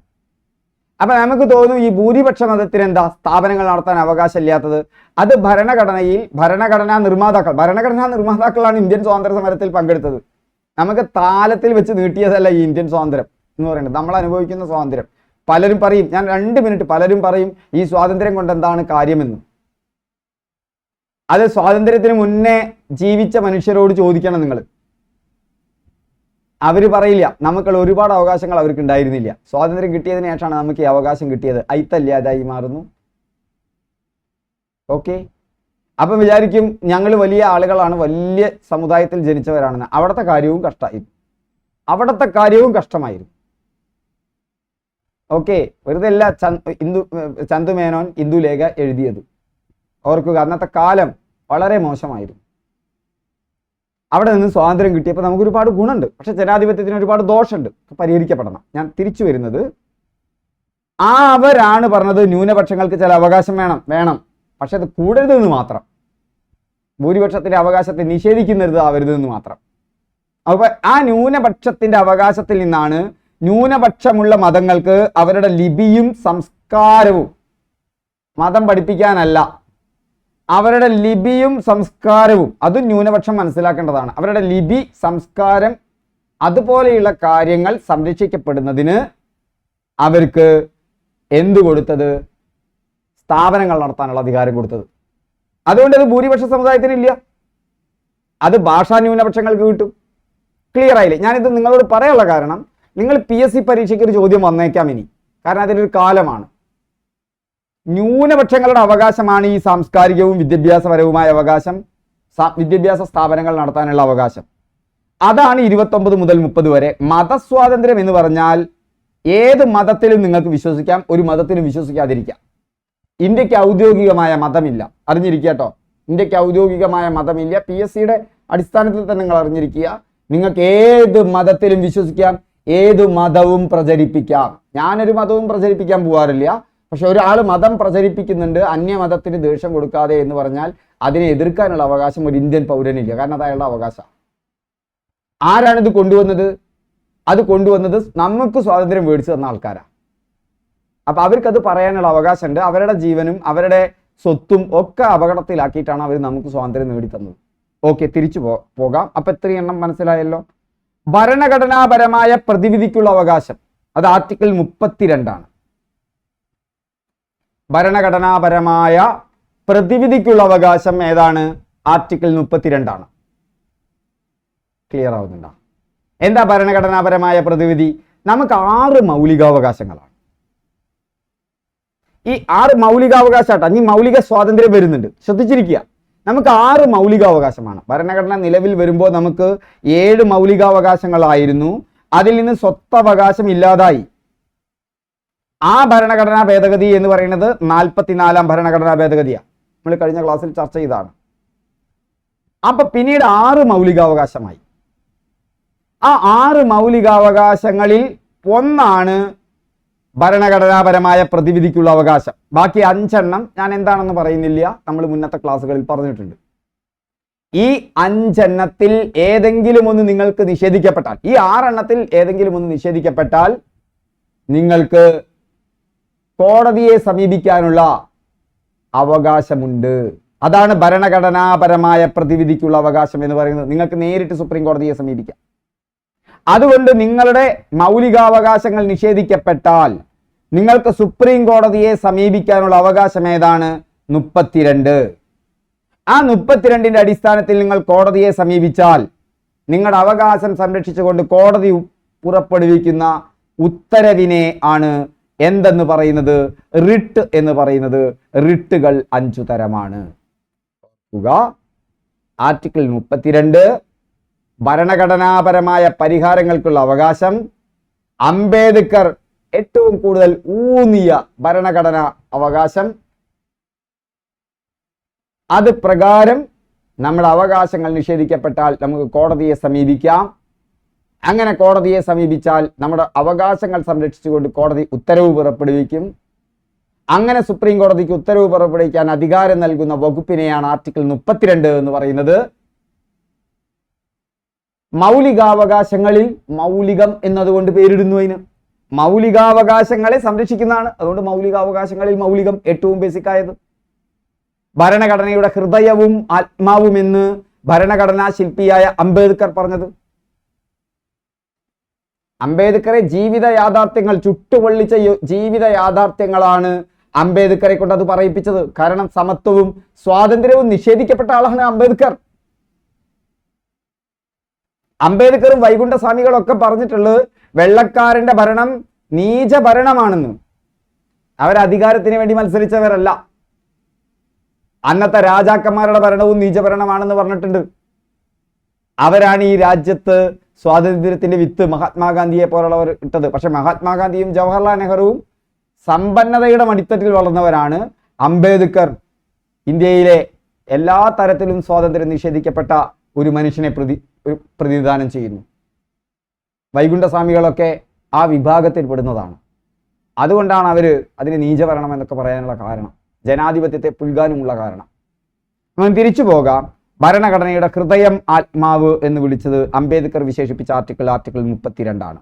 അപ്പൊ നമുക്ക് തോന്നും ഈ ഭൂരിപക്ഷ മതത്തിന് എന്താ സ്ഥാപനങ്ങൾ നടത്താൻ അവകാശമില്ലാത്തത്? അത് ഭരണഘടനാ നിർമ്മാതാക്കളാണ് ഇന്ത്യൻ സ്വാതന്ത്ര്യ സമരത്തിൽ പങ്കെടുത്തത്. നമുക്ക് താലത്തിൽ വെച്ച് നീട്ടിയതല്ല ഈ ഇന്ത്യൻ സ്വാതന്ത്ര്യം എന്ന് പറയുന്നത്. നമ്മൾ അനുഭവിക്കുന്ന സ്വാതന്ത്ര്യം. പലരും പറയും, ഞാൻ 2 മിനിറ്റ്, പലരും പറയും ഈ സ്വാതന്ത്ര്യം കൊണ്ട് എന്താണ് കാര്യമെന്ന്. അത് സ്വാതന്ത്ര്യത്തിന് മുന്നേ ജീവിച്ച മനുഷ്യരോട് ചോദിക്കണം നിങ്ങൾ. അവർ പറയില്ല നമുക്കുള്ള ഒരുപാട് അവകാശങ്ങൾ അവർക്ക് ഉണ്ടായിരുന്നില്ല. സ്വാതന്ത്ര്യം കിട്ടിയതിന് ശേഷമാണ് നമുക്ക് ഈ അവകാശം കിട്ടിയത്. അയിത്തല്ലാതായി മാറുന്നു. ഓക്കെ, അപ്പം വിചാരിക്കും ഞങ്ങൾ വലിയ ആളുകളാണ്, വലിയ സമുദായത്തിൽ ജനിച്ചവരാണെന്ന്. അവിടുത്തെ കാര്യവും കഷ്ടമായിരുന്നു. ഓക്കെ, വെറുതെ അല്ല ചന്തു മേനോൻ ഇന്ദുലേഖ എഴുതിയത്. ഓർക്കുക, അന്നത്തെ കാലം വളരെ മോശമായിരുന്നു. അവിടെ നിന്ന് സ്വാതന്ത്ര്യം കിട്ടിയപ്പോൾ നമുക്ക് ഒരുപാട് ഗുണമുണ്ട്, പക്ഷെ ജനാധിപത്യത്തിന് ഒരുപാട് ദോഷമുണ്ട്. പരിഹരിക്കപ്പെടണം. ഞാൻ തിരിച്ചു വരുന്നത്, അവരാണ് പറഞ്ഞത് ന്യൂനപക്ഷങ്ങൾക്ക് ചില അവകാശം വേണം, പക്ഷെ അത് കൂടരുതെന്ന് മാത്രം. ഭൂരിപക്ഷത്തിന്റെ അവകാശത്തെ നിഷേധിക്കുന്നരുതാവരുതെന്ന് മാത്രം. അപ്പോൾ ആ ന്യൂനപക്ഷത്തിന്റെ അവകാശത്തിൽ നിന്നാണ് ന്യൂനപക്ഷമുള്ള മതങ്ങൾക്ക് അവരുടെ ലിപിയും സംസ്കാരവും, മതം പഠിപ്പിക്കാനല്ല, അവരുടെ ലിപിയും സംസ്കാരവും അതും ന്യൂനപക്ഷം മനസ്സിലാക്കേണ്ടതാണ്. അവരുടെ ലിപി, സംസ്കാരം അതുപോലെയുള്ള കാര്യങ്ങൾ സംരക്ഷിക്കപ്പെടുന്നതിന് അവർക്ക് എന്തു കൊടുത്തത്? സ്ഥാപനങ്ങൾ നടത്താനുള്ള അധികാരം കൊടുത്തത്. അതുകൊണ്ട് അത് ഭൂരിപക്ഷ സമുദായത്തിനില്ല, അത് ഭാഷാ ന്യൂനപക്ഷങ്ങൾക്ക് കിട്ടും. ക്ലിയർ ആയില്ലേ? ഞാനിത് നിങ്ങളോട് പറയാനുള്ള കാരണം, നിങ്ങൾ PSC പരീക്ഷയ്ക്ക് ഒരു ചോദ്യം വന്നേക്കാം ഇനി, കാരണം അതിനൊരു കാലമാണ്. ന്യൂനപക്ഷങ്ങളുടെ അവകാശമാണ് ഈ സാംസ്കാരികവും വിദ്യാഭ്യാസപരവുമായ അവകാശം, വിദ്യാഭ്യാസ സ്ഥാപനങ്ങൾ നടത്താനുള്ള അവകാശം. അതാണ് 29 മുതൽ 30 വരെ. മതസ്വാതന്ത്ര്യം എന്ന് പറഞ്ഞാൽ ഏത് മതത്തിലും നിങ്ങൾക്ക് വിശ്വസിക്കാം, ഒരു മതത്തിലും വിശ്വസിക്കാതിരിക്കാം. ഇന്ത്യക്ക് ഔദ്യോഗികമായ മതമില്ല, അറിഞ്ഞിരിക്കുക കേട്ടോ. ഇന്ത്യക്ക് ഔദ്യോഗികമായ മതമില്ല. PSCയുടെ അടിസ്ഥാനത്തിൽ തന്നെ നിങ്ങൾ അറിഞ്ഞിരിക്കുക. നിങ്ങൾക്ക് ഏത് മതത്തിലും വിശ്വസിക്കാം, ഏത് മതവും പ്രചരിപ്പിക്കാം. ഞാനൊരു മതവും പ്രചരിപ്പിക്കാൻ പോകാറില്ല. പക്ഷെ ഒരാൾ മതം പ്രചരിപ്പിക്കുന്നുണ്ട്, അന്യമതത്തിന് ദേഷ്യം കൊടുക്കാതെ എന്ന് പറഞ്ഞാൽ അതിനെ എതിർക്കാനുള്ള അവകാശം ഒരു ഇന്ത്യൻ പൗരനില്ല, കാരണം അത് അയാളുടെ അവകാശമാണ്. ആരാണിത് കൊണ്ടുവന്നത്? അത് കൊണ്ടുവന്നത് നമുക്ക് സ്വാതന്ത്ര്യം മേടിച്ചു തന്ന ആൾക്കാരാണ്. അപ്പൊ അവർക്കത് പറയാനുള്ള അവകാശമുണ്ട്. അവരുടെ ജീവനും അവരുടെ സ്വത്തും ഒക്കെ അപകടത്തിലാക്കിയിട്ടാണ് അവർ നമുക്ക് സ്വാതന്ത്ര്യം നേടിത്തന്നത്. ഓക്കെ, തിരിച്ചു പോകാം. അപ്പൊ ഇത്രയും എണ്ണം മനസ്സിലായല്ലോ. ഭരണഘടനാപരമായ പ്രതിവിധിക്കുള്ള അവകാശം, അത് ആർട്ടിക്കിൾ 32 ഭരണഘടനാപരമായ പ്രതിവിധിക്കുള്ള അവകാശം ഏതാണ്? ആർട്ടിക്കിൾ 32 ക്ലിയർ ആവുന്നുണ്ടോ? എന്താ ഭരണഘടനാപരമായ പ്രതിവിധി? നമുക്ക് 6 മൗലികാവകാശങ്ങളാണ്. ഈ 6 മൗലികാവകാശമായിട്ടാണ് ഈ മൗലിക സ്വാതന്ത്ര്യം വരുന്നുണ്ട്. ശ്രദ്ധിച്ചിരിക്കുക, നമുക്ക് 6 മൗലികാവകാശമാണ്. ഭരണഘടന നിലവിൽ വരുമ്പോൾ നമുക്ക് 7 മൗലികാവകാശങ്ങളായിരുന്നു. അതിൽ നിന്ന് സ്വത്തവകാശം ഇല്ലാതായി. ആ ഭരണഘടനാ ഭേദഗതി എന്ന് പറയുന്നത് 44-ാം ഭരണഘടനാ ഭേദഗതിയാണ്. നമ്മൾ കഴിഞ്ഞ ക്ലാസ്സിൽ ചർച്ച ചെയ്തതാണ്. അപ്പൊ പിന്നീട് 6 മൗലികാവകാശമായി. ആ 6 മൗലികാവകാശങ്ങളിൽ ഒന്നാണ് ഭരണഘടനാപരമായ പ്രതിവിധിക്കുള്ള അവകാശം. ബാക്കി 5 എണ്ണം ഞാൻ എന്താണെന്ന് പറയുന്നില്ല, നമ്മൾ മുന്നത്തെ ക്ലാസ്സുകളിൽ പറഞ്ഞിട്ടുണ്ട്. ഈ 5 എണ്ണത്തിൽ ഏതെങ്കിലും ഒന്ന് നിങ്ങൾക്ക് നിഷേധിക്കപ്പെട്ടാൽ, ഈ 6 എണ്ണത്തിൽ ഏതെങ്കിലും ഒന്ന് നിഷേധിക്കപ്പെട്ടാൽ നിങ്ങൾക്ക് കോടതിയെ സമീപിക്കാനുള്ള അവകാശമുണ്ട്. അതാണ് ഭരണഘടനാപരമായ പ്രതിവിധിക്കുള്ള അവകാശം എന്ന് പറയുന്നത്. നിങ്ങൾക്ക് നേരിട്ട് സുപ്രീം കോടതിയെ സമീപിക്കാം. അതുകൊണ്ട് നിങ്ങളുടെ മൗലികാവകാശങ്ങൾ നിഷേധിക്കപ്പെട്ടാൽ നിങ്ങൾക്ക് സുപ്രീം കോടതിയെ സമീപിക്കാനുള്ള അവകാശം ഏതാണ്? 32. ആ 32ന്റെ അടിസ്ഥാനത്തിൽ നിങ്ങൾ കോടതിയെ സമീപിച്ചാൽ നിങ്ങളുടെ അവകാശം സംരക്ഷിച്ചുകൊണ്ട് കോടതി പുറപ്പെടുവിക്കുന്ന ഉത്തരവിനെ ആണ് എന്തെന്ന് പറയുന്നത്? റിട്ട് എന്ന് പറയുന്നത്. റിട്ടുകൾ 5 തരമാണ്. ആർട്ടിക്കിൾ 32 ഭരണഘടനാപരമായ പരിഹാരങ്ങൾക്കുള്ള അവകാശം. അംബേദ്കർ ഏറ്റവും കൂടുതൽ ഊന്നിയ ഭരണഘടനാ അവകാശം. അത് പ്രകാരം നമ്മുടെ അവകാശങ്ങൾ നിഷേധിക്കപ്പെട്ടാൽ നമുക്ക് കോടതിയെ സമീപിക്കാം. അങ്ങനെ കോടതിയെ സമീപിച്ചാൽ നമ്മുടെ അവകാശങ്ങൾ സംരക്ഷിച്ചുകൊണ്ട് കോടതി ഉത്തരവ് പുറപ്പെടുവിക്കും. അങ്ങനെ സുപ്രീം കോടതിക്ക് ഉത്തരവ് പുറപ്പെടുവിക്കാൻ അധികാരം നൽകുന്ന വകുപ്പിനെയാണ് ആർട്ടിക്കിൾ 32 എന്ന് പറയുന്നത്. മൗലികാവകാശങ്ങളിൽ മൗലികം എന്നതുകൊണ്ട് പേരിടുന്നു. അതിന് മൗലികാവകാശങ്ങളെ സംരക്ഷിക്കുന്നതാണ്. അതുകൊണ്ട് മൗലികാവകാശങ്ങളിൽ മൗലികം ഏറ്റവും ബേസിക് ആയത്. ഭരണഘടനയുടെ ഹൃദയവും ആത്മാവും എന്ന് ഭരണഘടനാ ശില്പിയായ അംബേദ്കർ പറഞ്ഞത്. അംബേദ്കറെ ജീവിത യാഥാർത്ഥ്യങ്ങൾ, ചുട്ടുപൊള്ളിച്ച ജീവിത യാഥാർത്ഥ്യങ്ങളാണ് അംബേദ്കറെ കൊണ്ട് അത് പറയിപ്പിച്ചത്. കാരണം സമത്വവും സ്വാതന്ത്ര്യവും നിഷേധിക്കപ്പെട്ട ആളാണ് അംബേദ്കർ. അംബേദ്കറും വൈകുണ്ഠസ്വാമികളൊക്കെ പറഞ്ഞിട്ടുള്ളത് വെള്ളക്കാരന്റെ ഭരണം നീച ഭരണമാണെന്ന്. അവരധികാരത്തിന് വേണ്ടി മത്സരിച്ചവരല്ല. അന്നത്തെ രാജാക്കന്മാരുടെ ഭരണവും നീചഭരണമാണെന്ന് പറഞ്ഞിട്ടുണ്ട്. അവരാണ് ഈ രാജ്യത്ത് സ്വാതന്ത്ര്യത്തിന്റെ വിത്ത് മഹാത്മാഗാന്ധിയെ പോലുള്ളവർ ഇട്ടത്. പക്ഷെ മഹാത്മാഗാന്ധിയും ജവഹർലാൽ നെഹ്റുവും സമ്പന്നതയുടെ മടിത്തട്ടിൽ വളർന്നവരാണ്. അംബേദ്കർ ഇന്ത്യയിലെ എല്ലാ തരത്തിലും സ്വാതന്ത്ര്യം നിഷേധിക്കപ്പെട്ട ഒരു മനുഷ്യനെ പ്രതിനിധാനം ചെയ്യുന്നു. വൈകുണ്ഠസ്വാമികളൊക്കെ ആ വിഭാഗത്തിൽ പെടുന്നതാണ്. അതുകൊണ്ടാണ് അവര് അതിന് നീചഭരണം എന്നൊക്കെ പറയാനുള്ള കാരണം, ജനാധിപത്യത്തെ പുൽകാനുമുള്ള കാരണം. നമുക്ക് തിരിച്ചു പോകാം. ഭരണഘടനയുടെ ഹൃദയം ആത്മാവ് എന്ന് വിളിച്ചത് അംബേദ്കർ വിശേഷിപ്പിച്ച ആർട്ടിക്കിൾ 32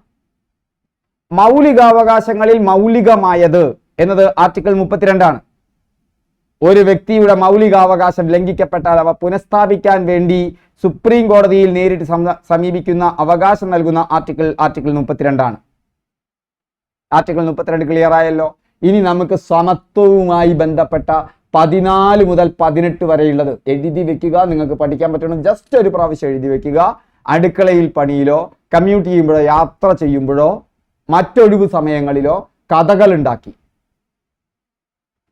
മൗലികാവകാശങ്ങളിൽ മൗലികമായത് എന്നത് ആർട്ടിക്കിൾ 32 ഒരു വ്യക്തിയുടെ മൗലികാവകാശം ലംഘിക്കപ്പെട്ടാൽ അവ പുനഃസ്ഥാപിക്കാൻ വേണ്ടി സുപ്രീം കോടതിയിൽ നേരിട്ട് സമീപിക്കുന്ന അവകാശം നൽകുന്ന ആർട്ടിക്കിൾ 32 ആർട്ടിക്കിൾ 32 ക്ലിയർ ആയല്ലോ. ഇനി നമുക്ക് സമത്വവുമായി ബന്ധപ്പെട്ട 14 മുതൽ 18 വരെയുള്ളത് എഴുതി വെക്കുക. നിങ്ങൾക്ക് പഠിക്കാൻ പറ്റണം. ജസ്റ്റ് ഒരു പ്രാവശ്യം എഴുതി വെക്കുക. അടുക്കളയിൽ പണിയിലോ കമ്മ്യൂട്ട് ചെയ്യുമ്പോഴോ യാത്ര ചെയ്യുമ്പോഴോ മറ്റൊഴിവ് സമയങ്ങളിലോ കഥകൾ ഉണ്ടാക്കി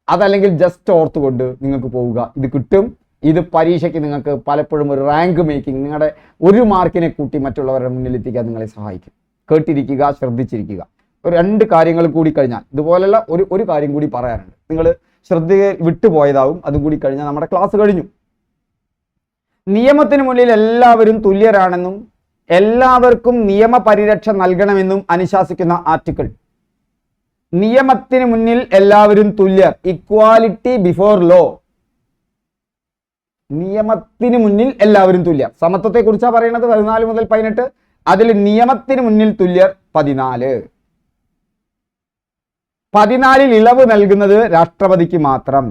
അതല്ലെങ്കിൽ ജസ്റ്റ് ഓർത്തുകൊണ്ട് നിങ്ങൾക്ക് പോവുക. ഇത് കിട്ടും. ഇത് പരീക്ഷയ്ക്ക് നിങ്ങൾക്ക് പലപ്പോഴും ഒരു റാങ്ക് മേക്കിംഗ്, നിങ്ങളുടെ ഒരു മാർക്കിനെ കൂട്ടി മറ്റുള്ളവരുടെ മുന്നിലെത്തിക്കാൻ നിങ്ങളെ സഹായിക്കും. കേട്ടിരിക്കുക, ശ്രദ്ധിച്ചിരിക്കുക. ഒരു 2 കാര്യങ്ങൾ കൂടി കഴിഞ്ഞാൽ ഇതുപോലുള്ള ഒരു കാര്യം കൂടി പറയാനുണ്ട്. നിങ്ങൾ ശ്രദ്ധ വിട്ടുപോയതാവും. അതും കൂടി കഴിഞ്ഞാൽ നമ്മുടെ ക്ലാസ് കഴിഞ്ഞു. നിയമത്തിന് മുന്നിൽ എല്ലാവരും തുല്യരാണെന്നും എല്ലാവർക്കും നിയമപരിരക്ഷ നൽകണമെന്നും അനുശാസിക്കുന്ന ആർട്ടിക്കിൾ. നിയമത്തിന് മുന്നിൽ എല്ലാവരും തുല്യർ, ഇക്വാലിറ്റി ബിഫോർ ലോ. നിയമത്തിന് മുന്നിൽ എല്ലാവരും തുല്യർ. സമത്വത്തെ കുറിച്ചാണ് പറയുന്നത് 14 മുതൽ 18. അതിൽ നിയമത്തിന് മുന്നിൽ തുല്യർ 14. 14 ഇളവ് നൽകുന്നത് രാഷ്ട്രപതിക്ക് മാത്രം.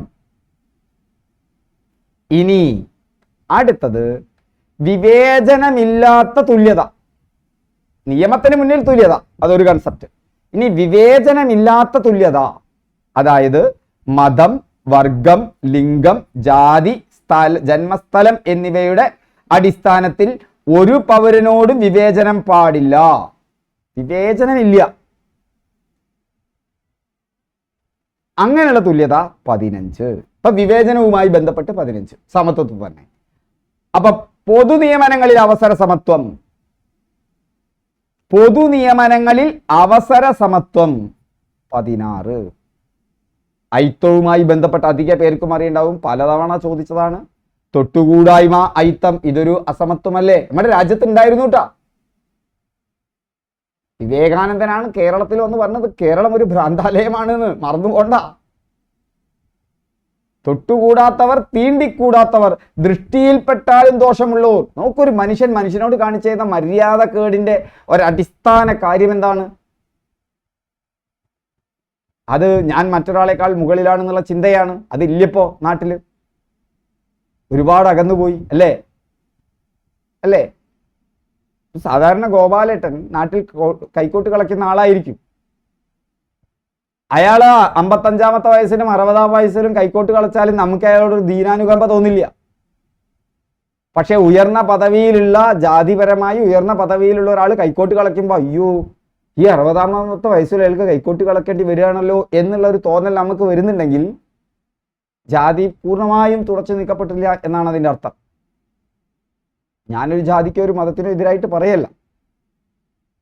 ഇനി അടുത്തത് വിവേചനമില്ലാത്ത തുല്യത. നിയമത്തിന് മുന്നിൽ തുല്യത, അതൊരു കൺസെപ്റ്റ്. ഇനി വിവേചനമില്ലാത്ത തുല്യത, അതായത് മതം, വർഗം, ലിംഗം, ജാതി, ജന്മസ്ഥലം എന്നിവയുടെ അടിസ്ഥാനത്തിൽ ഒരു പൗരനോടും വിവേചനം പാടില്ല. വിവേചനമില്ല. അങ്ങനെയുള്ള തുല്യത 15. ഇപ്പൊ വിവേചനവുമായി ബന്ധപ്പെട്ട് 15 സമത്വത്തിൽ തന്നെ. അപ്പൊ പൊതു നിയമനങ്ങളിൽ അവസര സമത്വം. പൊതു നിയമനങ്ങളിൽ അവസര സമത്വം 16. ഐത്തവുമായി ബന്ധപ്പെട്ട് അധിക പേർക്കും അറിയുണ്ടാവും, പലതവണ ചോദിച്ചതാണ്. തൊട്ടുകൂടായ്മ, ഐത്തം, ഇതൊരു അസമത്വമല്ലേ? നമ്മുടെ രാജ്യത്ത് ഉണ്ടായിരുന്നു കേട്ടാ. വിവേകാനന്ദനാണ് കേരളത്തിൽ വന്ന് പറഞ്ഞത് കേരളം ഒരു ഭ്രാന്താലയമാണെന്ന്, മറന്നുകൊണ്ട. തൊട്ടുകൂടാത്തവർ, തീണ്ടിക്കൂടാത്തവർ, ദൃഷ്ടിയിൽപ്പെട്ടാലും ദോഷമുള്ളവർ. നോക്കൊരു മനുഷ്യനോട് കാണിച്ചു തരുന്ന മര്യാദ കേടിന്റെ ഒരടിസ്ഥാന കാര്യം എന്താണ്? അത് ഞാൻ മറ്റൊരാളെക്കാൾ മുകളിലാണെന്നുള്ള ചിന്തയാണ്. അതില്ലപ്പോ നാട്ടില്. ഒരുപാട് അകന്നുപോയി അല്ലേ? സാധാരണ ഗോപാലേട്ടൻ നാട്ടിൽ കൈക്കോട്ട് കളയ്ക്കുന്ന ആളായിരിക്കും. അയാള് 55-ാമത്തെ വയസ്സിലും 60-ാം വയസ്സിലും കൈക്കോട്ട് കളച്ചാലും നമുക്ക് അയാളോട് ഒരു ദീനാനുകമ്പ തോന്നില്ല. പക്ഷെ ഉയർന്ന പദവിയിലുള്ള, ജാതിപരമായി ഉയർന്ന പദവിയിലുള്ള ഒരാൾ കൈക്കോട്ട് കളയ്ക്കുമ്പോൾ അയ്യോ, ഈ 60-ാമത്തെ വയസ്സിൽ അയാൾക്ക് കൈക്കോട്ട് കളക്കേണ്ടി വരികയാണല്ലോ എന്നുള്ള ഒരു തോന്നൽ നമുക്ക് വരുന്നുണ്ടെങ്കിൽ ജാതി പൂർണ്ണമായും തുടച്ചു നീക്കപ്പെട്ടില്ല എന്നാണ് അതിൻ്റെ അർത്ഥം. ഞാനൊരു ജാതിക്കോ ഒരു മതത്തിനോ എതിരായിട്ട് പറയല്ല.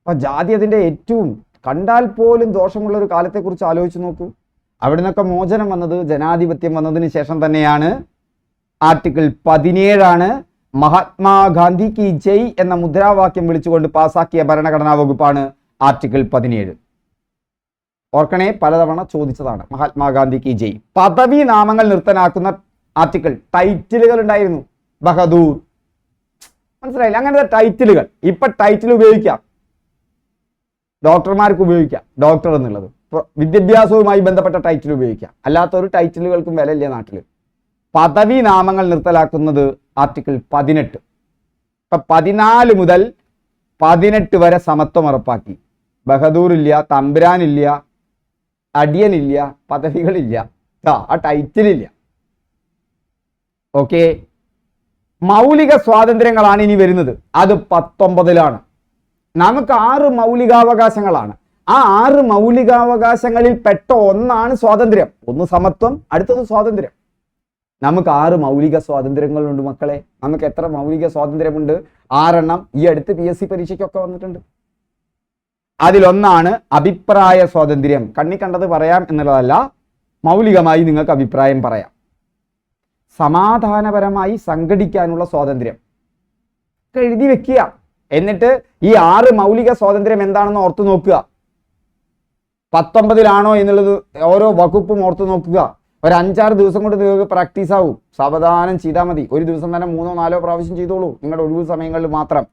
അപ്പൊ ജാതി അതിൻ്റെ ഏറ്റവും കണ്ടാൽ പോലും ദോഷമുള്ള ഒരു കാലത്തെക്കുറിച്ച് ആലോചിച്ച് നോക്കൂ. അവിടെ നിന്നൊക്കെ മോചനം വന്നത്, ജനാധിപത്യം വന്നതിന് ശേഷം തന്നെയാണ്. ആർട്ടിക്കിൾ 17 മഹാത്മാഗാന്ധി കി ജയ് എന്ന മുദ്രാവാക്യം വിളിച്ചുകൊണ്ട് പാസാക്കിയ ഭരണഘടനാ വകുപ്പാണ് ആർട്ടിക്കിൾ 17. ഓർക്കണേ, പലതവണ ചോദിച്ചതാണ്. മഹാത്മാഗാന്ധി കി ജയ്. പദവി നാമങ്ങൾ നിർത്തലാക്കുന്ന ആർട്ടിക്കിൾ. ടൈറ്റിലുകൾ ഉണ്ടായിരുന്നു. ബഹദൂർ, മനസ്സിലായില്ല? അങ്ങനത്തെ ടൈറ്റിലുകൾ. ഇപ്പൊ ടൈറ്റിൽ ഉപയോഗിക്കാം, ഡോക്ടർമാർക്ക് ഉപയോഗിക്കാം, ഡോക്ടർ എന്നുള്ളത്. വിദ്യാഭ്യാസവുമായി ബന്ധപ്പെട്ട ടൈറ്റിൽ ഉപയോഗിക്കാം. അല്ലാത്ത ഒരു ടൈറ്റിലുകൾക്കും വിലയില്ല നാട്ടിൽ. പദവി നാമങ്ങൾ നിർത്തലാക്കുന്നത് ആർട്ടിക്കിൾ 18. ഇപ്പൊ 14 മുതൽ 18 വരെ സമത്വം ഉറപ്പാക്കി. ബഹദൂറില്ല, തമ്പുരാനില്ല, അടിയനില്ല, പദവികളില്ല, ആ ടൈറ്റിലില്ല. ഓക്കെ. മൗലിക സ്വാതന്ത്ര്യങ്ങളാണ് ഇനി വരുന്നത്. അത് 19 നമുക്ക് 6 മൗലികാവകാശങ്ങളാണ്. ആ 6 മൗലികാവകാശങ്ങളിൽ പെട്ട ഒന്നാണ് സ്വാതന്ത്ര്യം. ഒന്ന് സമത്വം, അടുത്തത് സ്വാതന്ത്ര്യം. നമുക്ക് 6 മൗലിക സ്വാതന്ത്ര്യങ്ങളുണ്ട് മക്കളെ. നമുക്ക് എത്ര മൗലിക സ്വാതന്ത്ര്യമുണ്ട്? 6 ഈ അടുത്ത് PSC പരീക്ഷയ്ക്കൊക്കെ വന്നിട്ടുണ്ട്. അതിലൊന്നാണ് അഭിപ്രായ സ്വാതന്ത്ര്യം. കണ്ണി കണ്ടത് പറയാം എന്നുള്ളതല്ല, മൗലികമായി നിങ്ങൾക്ക് അഭിപ്രായം പറയാം. സമാധാനപരമായി സംഘടിക്കാനുള്ള സ്വാതന്ത്ര്യം എഴുതി വെക്കുക. എന്നിട്ട് ഈ 6 മൗലിക സ്വാതന്ത്ര്യം എന്താണെന്ന് ഓർത്തു നോക്കുക. 19 എന്നുള്ളത് ഓരോ വകുപ്പും ഓർത്തു നോക്കുക. ഒരു 5-6 ദിവസം കൊണ്ട് നിങ്ങൾക്ക് പ്രാക്ടീസ് ആവും. സാവധാനം ചെയ്താൽ മതി. ഒരു ദിവസം തന്നെ 3-4 പ്രാവശ്യം ചെയ്തോളൂ, നിങ്ങളുടെ ഒഴിവ് സമയങ്ങളിൽ മാത്രം.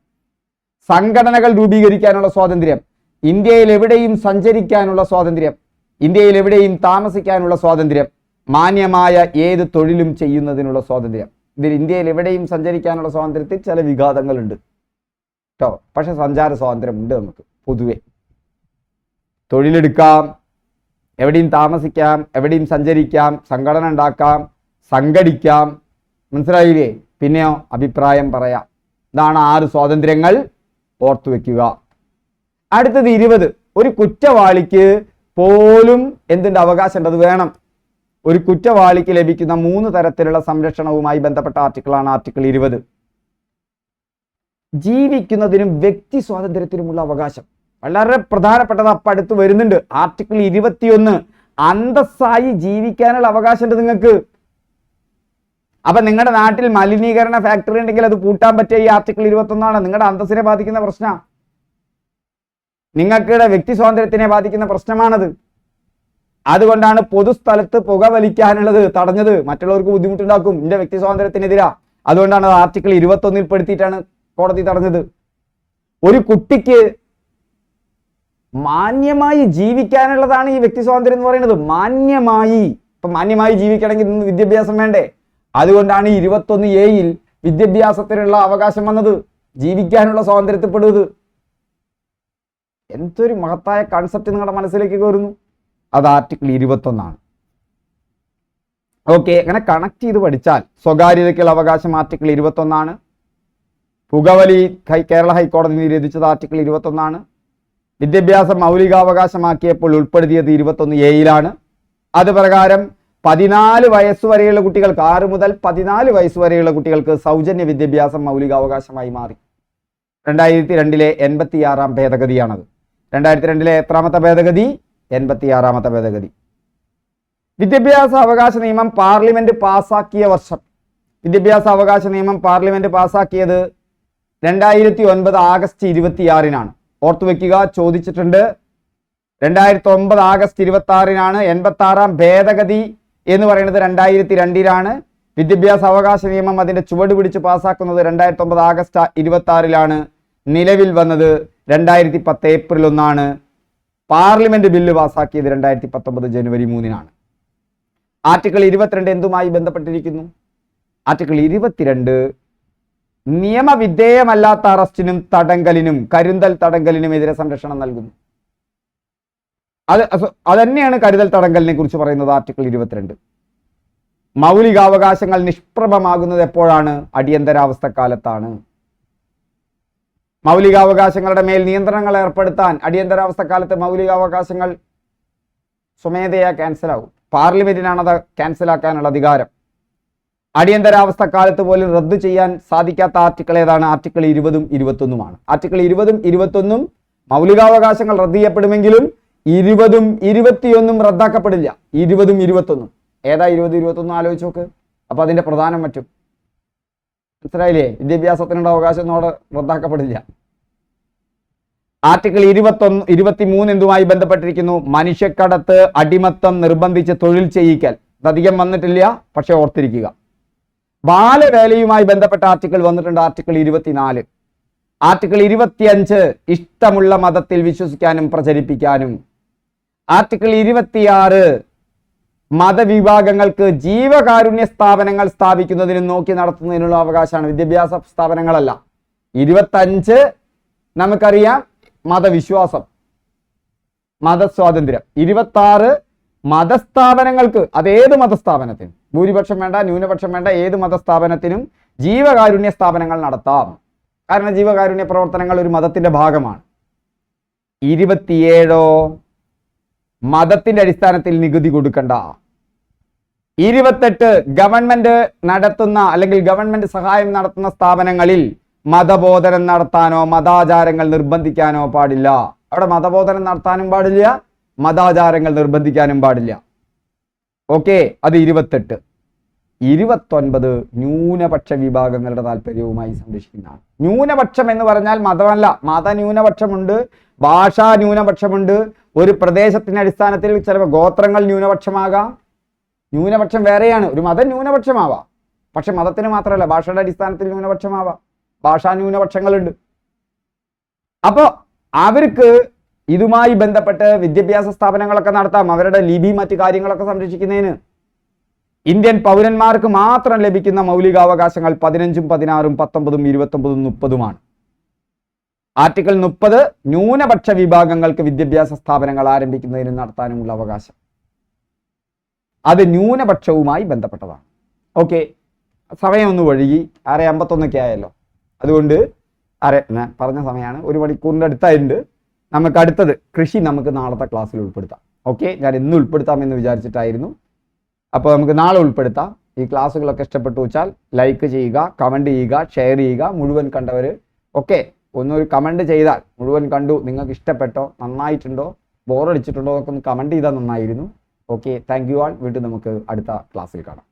സംഘടനകൾ രൂപീകരിക്കാനുള്ള സ്വാതന്ത്ര്യം, ഇന്ത്യയിൽ എവിടെയും സഞ്ചരിക്കാനുള്ള സ്വാതന്ത്ര്യം, ഇന്ത്യയിൽ എവിടെയും താമസിക്കാനുള്ള സ്വാതന്ത്ര്യം, മാന്യമായ ഏത് തൊഴിലും ചെയ്യുന്നതിനുള്ള സ്വാതന്ത്ര്യം. ഇതിൽ ഇന്ത്യയിൽ എവിടെയും സഞ്ചരിക്കാനുള്ള സ്വാതന്ത്ര്യത്തിൽ ചില വിഘാതങ്ങളുണ്ട് കേട്ടോ. പക്ഷെ സഞ്ചാര സ്വാതന്ത്ര്യം ഉണ്ട് നമുക്ക്. പൊതുവെ തൊഴിലെടുക്കാം, എവിടെയും താമസിക്കാം, എവിടെയും സഞ്ചരിക്കാം, സംഘടന ഉണ്ടാക്കാം, സംഘടിക്കാം. മനസ്സിലായില്ലേ? പിന്നെയോ അഭിപ്രായം പറയാം. ഇതാണ് 6 സ്വാതന്ത്ര്യങ്ങൾ. ഓർത്തു വെക്കുക. അടുത്തത് 20. ഒരു കുറ്റവാളിക്ക് പോലും എന്തിൻ്റെ അവകാശമുണ്ട്? അത് വേണം. ഒരു കുറ്റവാളിക്ക് ലഭിക്കുന്ന 3 തരത്തിലുള്ള സംരക്ഷണവുമായി ബന്ധപ്പെട്ട ആർട്ടിക്കിളാണ് ആർട്ടിക്കിൾ 20. ജീവിക്കുന്നതിനും വ്യക്തി സ്വാതന്ത്ര്യത്തിനുമുള്ള അവകാശം വളരെ പ്രധാനപ്പെട്ടത്. അപ്പം അടുത്ത് വരുന്നുണ്ട് ആർട്ടിക്കിൾ 21. അന്തസ്സായി ജീവിക്കാനുള്ള അവകാശമുണ്ട് നിങ്ങൾക്ക്. അപ്പൊ നിങ്ങളുടെ നാട്ടിൽ മലിനീകരണ ഫാക്ടറി ഉണ്ടെങ്കിൽ അത് പൂട്ടാൻ പറ്റിയ ഈ ആർട്ടിക്കിൾ 21 നിങ്ങളുടെ അന്തസ്സിനെ ബാധിക്കുന്ന പ്രശ്നം, നിങ്ങളുടെ വ്യക്തി സ്വാതന്ത്ര്യത്തിനെ ബാധിക്കുന്ന പ്രശ്നമാണത്. അതുകൊണ്ടാണ് പൊതുസ്ഥലത്ത് പുകവലിക്കാനുള്ളത് തടഞ്ഞത്. മറ്റുള്ളവർക്ക് ബുദ്ധിമുട്ടുണ്ടാക്കും, എന്റെ വ്യക്തി സ്വാതന്ത്ര്യത്തിനെതിരാ. അതുകൊണ്ടാണ് അത് ആർട്ടിക്കിൾ 21 പെടുത്തിയിട്ടാണ് കോടതി തടഞ്ഞത്. ഒരു കുട്ടിക്ക് മാന്യമായി ജീവിക്കാനുള്ളതാണ് ഈ വ്യക്തി സ്വാതന്ത്ര്യം എന്ന് പറയുന്നത്. മാന്യമായി. ഇപ്പൊ മാന്യമായി ജീവിക്കണമെങ്കിൽ ഇന്ന് വിദ്യാഭ്യാസം വേണ്ടേ? അതുകൊണ്ടാണ് 21A വിദ്യാഭ്യാസത്തിനുള്ള അവകാശം വന്നത്, ജീവിക്കാനുള്ള സ്വാതന്ത്ര്യത്തിൽപ്പെടുന്നത്. എന്തൊരു മഹത്തായ കൺസെപ്റ്റ് നിങ്ങളുടെ മനസ്സിലേക്ക് കയറുന്നു. അത് ആർട്ടിക്കിൾ 21. ഓക്കെ, അങ്ങനെ കണക്ട് ചെയ്ത് പഠിച്ചാൽ സ്വകാര്യതയ്ക്കുള്ള അവകാശം ആർട്ടിക്കിൾ 21. പുകവലി കേരള ഹൈക്കോടതി നിരോധിച്ചത് ആർട്ടിക്കിൾ 21. വിദ്യാഭ്യാസം മൗലികാവകാശമാക്കിയപ്പോൾ ഉൾപ്പെടുത്തിയത് 21A. അത് പ്രകാരം 14 വയസ്സ് വരെയുള്ള കുട്ടികൾക്ക് 6 മുതൽ 14 വയസ്സ് വരെയുള്ള കുട്ടികൾക്ക് സൗജന്യ വിദ്യാഭ്യാസം മൗലികാവകാശമായി മാറി. 2002 86-ാം ഭേദഗതിയാണത്. 2002 എത്രാമത്തെ ഭേദഗതി? 86-ാമത്തെ ഭേദഗതി. വിദ്യാഭ്യാസ അവകാശ നിയമം പാർലമെന്റ് പാസാക്കിയ വർഷം. വിദ്യാഭ്യാസ അവകാശ നിയമം പാർലമെന്റ് പാസാക്കിയത് 2009 ആഗസ്റ്റ് 26-നാണ്. ഓർത്തു വെക്കുക, ചോദിച്ചിട്ടുണ്ട്. 2009 ആഗസ്റ്റ് 26-നാണ്. 86-ാം ഭേദഗതി എന്ന് പറയുന്നത് 2002-ലാണ്. വിദ്യാഭ്യാസ അവകാശ നിയമം അതിന്റെ ചുവട് പിടിച്ച് പാസ്സാക്കുന്നത് 2009 ആഗസ്റ്റ് 26-ലാണ്. നിലവിൽ വന്നത് 2010 ഏപ്രിൽ 1-നാണ്. പാർലമെന്റ് ബില്ല് പാസ്സാക്കിയത് 2019 ജനുവരി 3-നാണ്. ആർട്ടിക്കിൾ 22 എന്തുമായി ബന്ധപ്പെട്ടിരിക്കുന്നു? ആർട്ടിക്കിൾ 22 നിയമവിധേയമല്ലാത്ത അറസ്റ്റിനും തടങ്കലിനും കരുതൽ തടങ്കലിനും എതിരെ സംരക്ഷണം നൽകുന്നു. അതന്നെയാണ് കരുതൽ തടങ്കലിനെ കുറിച്ച് പറയുന്നത് ആർട്ടിക്കിൾ 22. മൗലികാവകാശങ്ങൾ നിഷ്പ്രഭമാകുന്നത് എപ്പോഴാണ്? അടിയന്തരാവസ്ഥ കാലത്താണ്. മൗലികാവകാശങ്ങളുടെ മേൽ നിയന്ത്രണങ്ങൾ ഏർപ്പെടുത്താൻ അടിയന്തരാവസ്ഥ കാലത്ത് മൗലികാവകാശങ്ങൾ സ്വമേധയാ ക്യാൻസലാവും. പാർലമെന്റിനാണ് അത് ക്യാൻസലാക്കാനുള്ള അധികാരം. അടിയന്തരാവസ്ഥ കാലത്ത് പോലും റദ്ദു ചെയ്യാൻ സാധിക്കാത്ത ആർട്ടിക്കിൾ ഏതാണ്? ആർട്ടിക്കിൾ 20-ഉം 21-ഉമാണ്. ആർട്ടിക്കിൾ 20-ഉം 21-ഉം മൗലികാവകാശങ്ങൾ റദ്ദ് ചെയ്യപ്പെടുമെങ്കിലും 20-ഉം 21-ഉം റദ്ദാക്കപ്പെടില്ല. 20-ഉം 21-ഉം ഏതാ? 20, 21 ആലോചിച്ച് നോക്ക്. അപ്പൊ അതിന്റെ പ്രധാനം മറ്റും മനസ്സിലായില്ലേ? വിദ്യാഭ്യാസത്തിനുള്ള അവകാശം ഒന്നും റദ്ദാക്കപ്പെടില്ല. ആർട്ടിക്കിൾ 23 എന്തുമായി ബന്ധപ്പെട്ടിരിക്കുന്നു? മനുഷ്യക്കടത്ത്, അടിമത്തം, നിർബന്ധിച്ച് തൊഴിൽ ചെയ്യിക്കൽ. അധികം വന്നിട്ടില്ല, പക്ഷെ ഓർത്തിരിക്കുക. ബാലവേലയുമായി ബന്ധപ്പെട്ട ആർട്ടിക്കിൾ വന്നിട്ടുണ്ട്. ആർട്ടിക്കിൾ 24. ആർട്ടിക്കിൾ 25 ഇഷ്ടമുള്ള മതത്തിൽ വിശ്വസിക്കാനും പ്രചരിപ്പിക്കാനും. ആർട്ടിക്കിൾ 26 മതവിഭാഗങ്ങൾക്ക് ജീവകാരുണ്യ സ്ഥാപനങ്ങൾ സ്ഥാപിക്കുന്നതിനും നോക്കി നടത്തുന്നതിനുള്ള അവകാശമാണ്. വിദ്യാഭ്യാസ സ്ഥാപനങ്ങളല്ല. 25 നമുക്കറിയാം മതവിശ്വാസം, മതസ്വാതന്ത്ര്യം. 26 മതസ്ഥാപനങ്ങൾക്ക്, അതേത് മതസ്ഥാപനത്തിനും, ഭൂരിപക്ഷം വേണ്ട, ന്യൂനപക്ഷം വേണ്ട, ഏത് മതസ്ഥാപനത്തിനും ജീവകാരുണ്യ സ്ഥാപനങ്ങൾ നടത്താം. കാരണം ജീവകാരുണ്യ പ്രവർത്തനങ്ങൾ ഒരു മതത്തിന്റെ ഭാഗമാണ്. 27 മതത്തിന്റെ അടിസ്ഥാനത്തിൽ നികുതി കൊടുക്കണ്ട. 28 ഗവൺമെന്റ് നടത്തുന്ന അല്ലെങ്കിൽ ഗവൺമെന്റ് സഹായം നടത്തുന്ന സ്ഥാപനങ്ങളിൽ മതബോധനം നടത്താനോ മതാചാരങ്ങൾ നിർബന്ധിക്കാനോ പാടില്ല. അവിടെ മതബോധനം നടത്താനും പാടില്ല, മതാചാരങ്ങൾ നിർബന്ധിക്കാനും പാടില്ല. ഓക്കെ, അത് 28. 29 ന്യൂനപക്ഷ വിഭാഗങ്ങളുടെ താല്പര്യവുമായി സംരക്ഷിക്കുന്നതാണ്. ന്യൂനപക്ഷം എന്ന് പറഞ്ഞാൽ മതമല്ല, മതന്യൂനപക്ഷമുണ്ട്, ഭാഷാ ന്യൂനപക്ഷമുണ്ട്. ഒരു പ്രദേശത്തിന്റെ അടിസ്ഥാനത്തിൽ ചിലപ്പോൾ ഗോത്രങ്ങൾ ന്യൂനപക്ഷമാകാം. ന്യൂനപക്ഷം വേറെയാണ്. ഒരു മതം ന്യൂനപക്ഷമാവാം, പക്ഷെ മതത്തിന് മാത്രമല്ല, ഭാഷയുടെ അടിസ്ഥാനത്തിൽ ന്യൂനപക്ഷമാവാം. ഭാഷാ ന്യൂനപക്ഷങ്ങളുണ്ട്. അപ്പോൾ അവർക്ക് ഇതുമായി ബന്ധപ്പെട്ട് വിദ്യാഭ്യാസ സ്ഥാപനങ്ങളൊക്കെ നടത്താം, അവരുടെ ലിപി മറ്റു കാര്യങ്ങളൊക്കെ സംരക്ഷിക്കുന്നതിന്. ഇന്ത്യൻ പൗരന്മാർക്ക് മാത്രം ലഭിക്കുന്ന മൗലികാവകാശങ്ങൾ 15, 16, 19, 29, 30-മാണ്. ആർട്ടിക്കിൾ 30 ന്യൂനപക്ഷ വിഭാഗങ്ങൾക്ക് വിദ്യാഭ്യാസ സ്ഥാപനങ്ങൾ ആരംഭിക്കുന്നതിനും നടത്താനുമുള്ള അവകാശം. അത് ന്യൂനപക്ഷവുമായി ബന്ധപ്പെട്ടതാണ്. ഓക്കെ, സമയം ഒന്ന് വഴുകി 6:51 ആയല്ലോ. അതുകൊണ്ട് ഞാൻ പറഞ്ഞ സമയമാണ്, 1 മണിക്കൂറിൻ്റെ അടുത്തായിട്ടുണ്ട്. നമുക്ക് അടുത്തത് കൃഷി നമുക്ക് നാളത്തെ ക്ലാസ്സിൽ ഉൾപ്പെടുത്താം. ഓക്കെ, ഞാൻ ഇന്ന് ഉൾപ്പെടുത്താമെന്ന് വിചാരിച്ചിട്ടായിരുന്നു. അപ്പോൾ നമുക്ക് നാളെ ഉൾപ്പെടുത്താം. ഈ ക്ലാസ്സുകളൊക്കെ ഇഷ്ടപ്പെട്ടു വെച്ചാൽ ലൈക്ക് ചെയ്യുക, കമൻറ്റ് ചെയ്യുക, ഷെയർ ചെയ്യുക. മുഴുവൻ കണ്ടവർ ഒക്കെ ഒന്നൊരു കമൻറ്റ് ചെയ്താൽ, മുഴുവൻ കണ്ടു, നിങ്ങൾക്ക് ഇഷ്ടപ്പെട്ടോ, നന്നായിട്ടുണ്ടോ, ബോറടിച്ചിട്ടുണ്ടോ എന്നൊക്കെ ഒന്ന് കമൻറ്റ് ചെയ്താൽ നന്നായിരുന്നു. Okay, thank you all. വീണ്ടും നമുക്ക് അടുത്ത ക്ലാസ്സിൽ കാണാം.